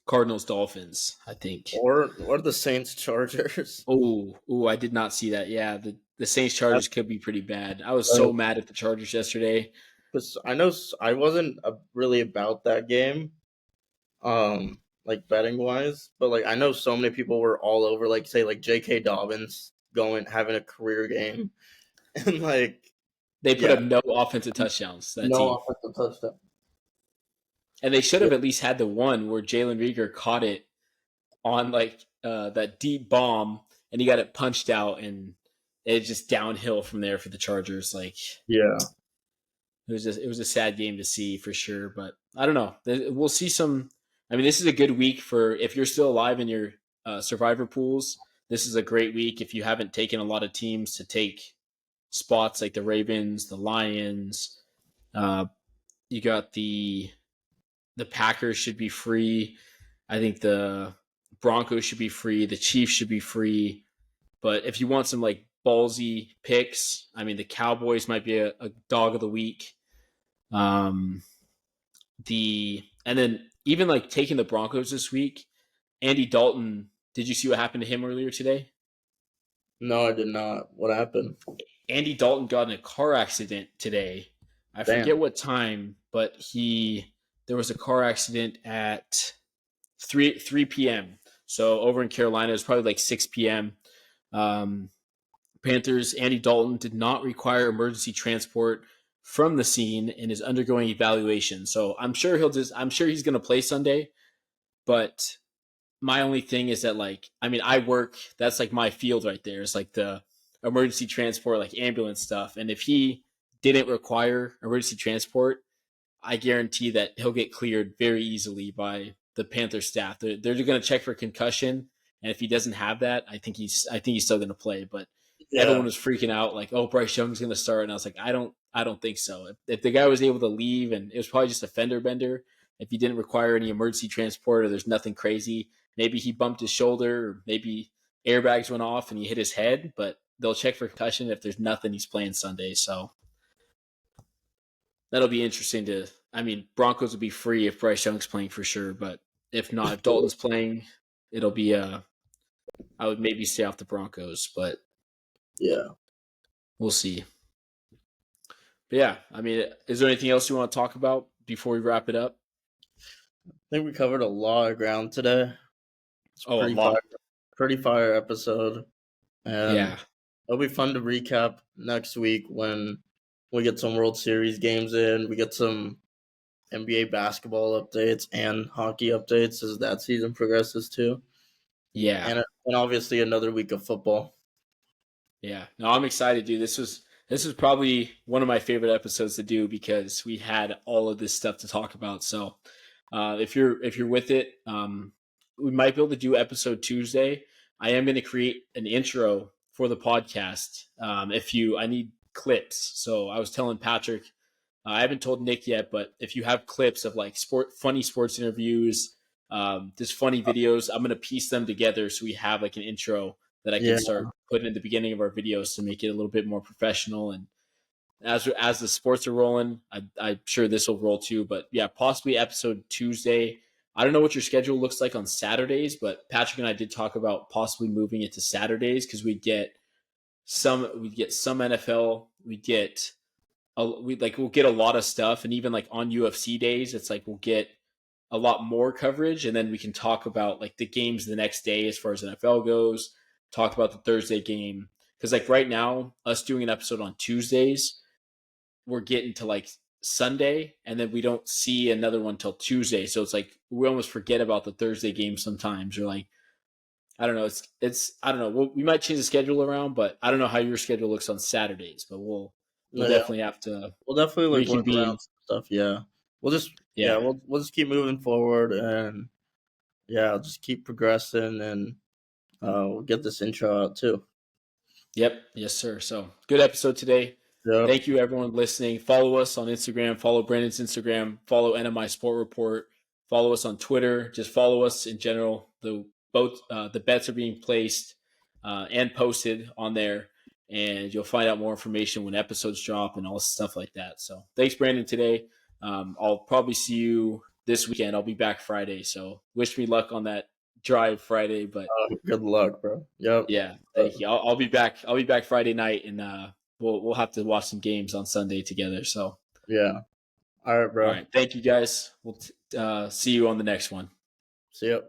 Cardinals Dolphins, I think. Or the Saints Chargers. Oh, I did not see that. Yeah, the Saints Chargers could be pretty bad. I was so mad at the Chargers yesterday. Because I know I wasn't really about that game, like betting wise, but like I know so many people were all over, like say like J.K. Dobbins going having a career game, and like They put yeah, up no offensive touchdowns, that no team. offensive touchdown. And they should Yeah, have at least had the one where Jalen Rieger caught it on like that deep bomb and he got it punched out and it just downhill from there for the Chargers. Like yeah. it was a sad game to see for sure. But I don't know. We'll see some. I mean, this is a good week for if you're still alive in your survivor pools. This is a great week if you haven't taken a lot of teams to take spots like the Ravens, the Lions. Uh, you got the Packers should be free. I think the Broncos should be free. The Chiefs should be free. But if you want some like ballsy picks, I mean, the Cowboys might be a dog of the week. Um, and then even like taking the Broncos this week, Andy Dalton. Did you see what happened to him earlier today? No, I did not. What happened? Andy Dalton got in a car accident today. I forget Damn. what time, but there was a car accident at 3 p.m. So over in Carolina, it was probably like 6 p.m. Um, Panthers Andy Dalton did not require emergency transport from the scene and is undergoing evaluation. So I'm sure he's going to play Sunday. But my only thing is that like I mean I work that's like my field right there. It's like the emergency transport, like ambulance stuff. And if he didn't require emergency transport, I guarantee that he'll get cleared very easily by the Panther staff. They're going to check for concussion, and if he doesn't have that, I think he's still going to play. But everyone Yeah, was freaking out, like, "Oh, Bryce Young's going to start," and I was like, I don't think so. If the guy was able to leave, and it was probably just a fender bender, if he didn't require any emergency transport or there's nothing crazy, maybe he bumped his shoulder, or maybe airbags went off and he hit his head. But they'll check for concussion. If there's nothing, he's playing Sunday. So that'll be interesting to. I mean, Broncos will be free if Bryce Young's playing for sure, but if not, if Dalton's playing, it'll be. I would maybe stay off the Broncos, but yeah. we'll see. But yeah, I mean, is there anything else you want to talk about before we wrap it up? I think we covered a lot of ground today. It's Oh, a lot. pretty fire episode, and Yeah, it'll be fun to recap next week when we get some World Series games in. We get some NBA basketball updates and hockey updates as that season progresses too, yeah, and obviously another week of football. yeah. No, I'm excited, dude. This was probably one of my favorite episodes to do because we had all of this stuff to talk about. So, if you're with it, we might be able to do episode Tuesday. I am going to create an intro for the podcast. If you, I need clips. So I was telling Patrick, I haven't told Nick yet, but if you have clips of like funny sports interviews, just funny videos, I'm gonna piece them together so we have like an intro that I can Yeah, start putting at the beginning of our videos to make it a little bit more professional. And as the sports are rolling, I'm sure this will roll too. But yeah, possibly episode Tuesday. I don't know what your schedule looks like on Saturdays, but Patrick and I did talk about possibly moving it to Saturdays because we'd get some NFL, we'll get a lot of stuff, and even like on UFC days, it's like we'll get a lot more coverage, and then we can talk about like the games the next day as far as NFL goes. Talk about the Thursday game because like right now, us doing an episode on Tuesdays, we're getting to like Sunday, and then we don't see another one till Tuesday. So it's like we almost forget about the Thursday game sometimes, or like I don't know. It's I don't know. We might change the schedule around, but I don't know how your schedule looks on Saturdays. But we'll yeah. definitely have to We'll definitely like work around reconvene. some stuff. Yeah, we'll just yeah Yeah. we'll just keep moving forward, and yeah, I'll just keep progressing, and we'll get this intro out too. Yep. Yes, sir. So good episode today. Yep. Thank you, everyone listening. Follow us on Instagram. Follow Brandon's Instagram. Follow NMI Sport Report. Follow us on Twitter. Just follow us in general. The bets are being placed and posted on there, and you'll find out more information when episodes drop and all stuff like that. So thanks, Brandon. Today, I'll probably see you this weekend. I'll be back Friday. So wish me luck on that drive Friday, but Good luck, bro. Yep. yeah, thank you. I'll be back. I'll be back Friday night, and we'll have to watch some games on Sunday together. So, Yeah. All right, all bro. right, thank you guys. We'll see you on the next one. See ya.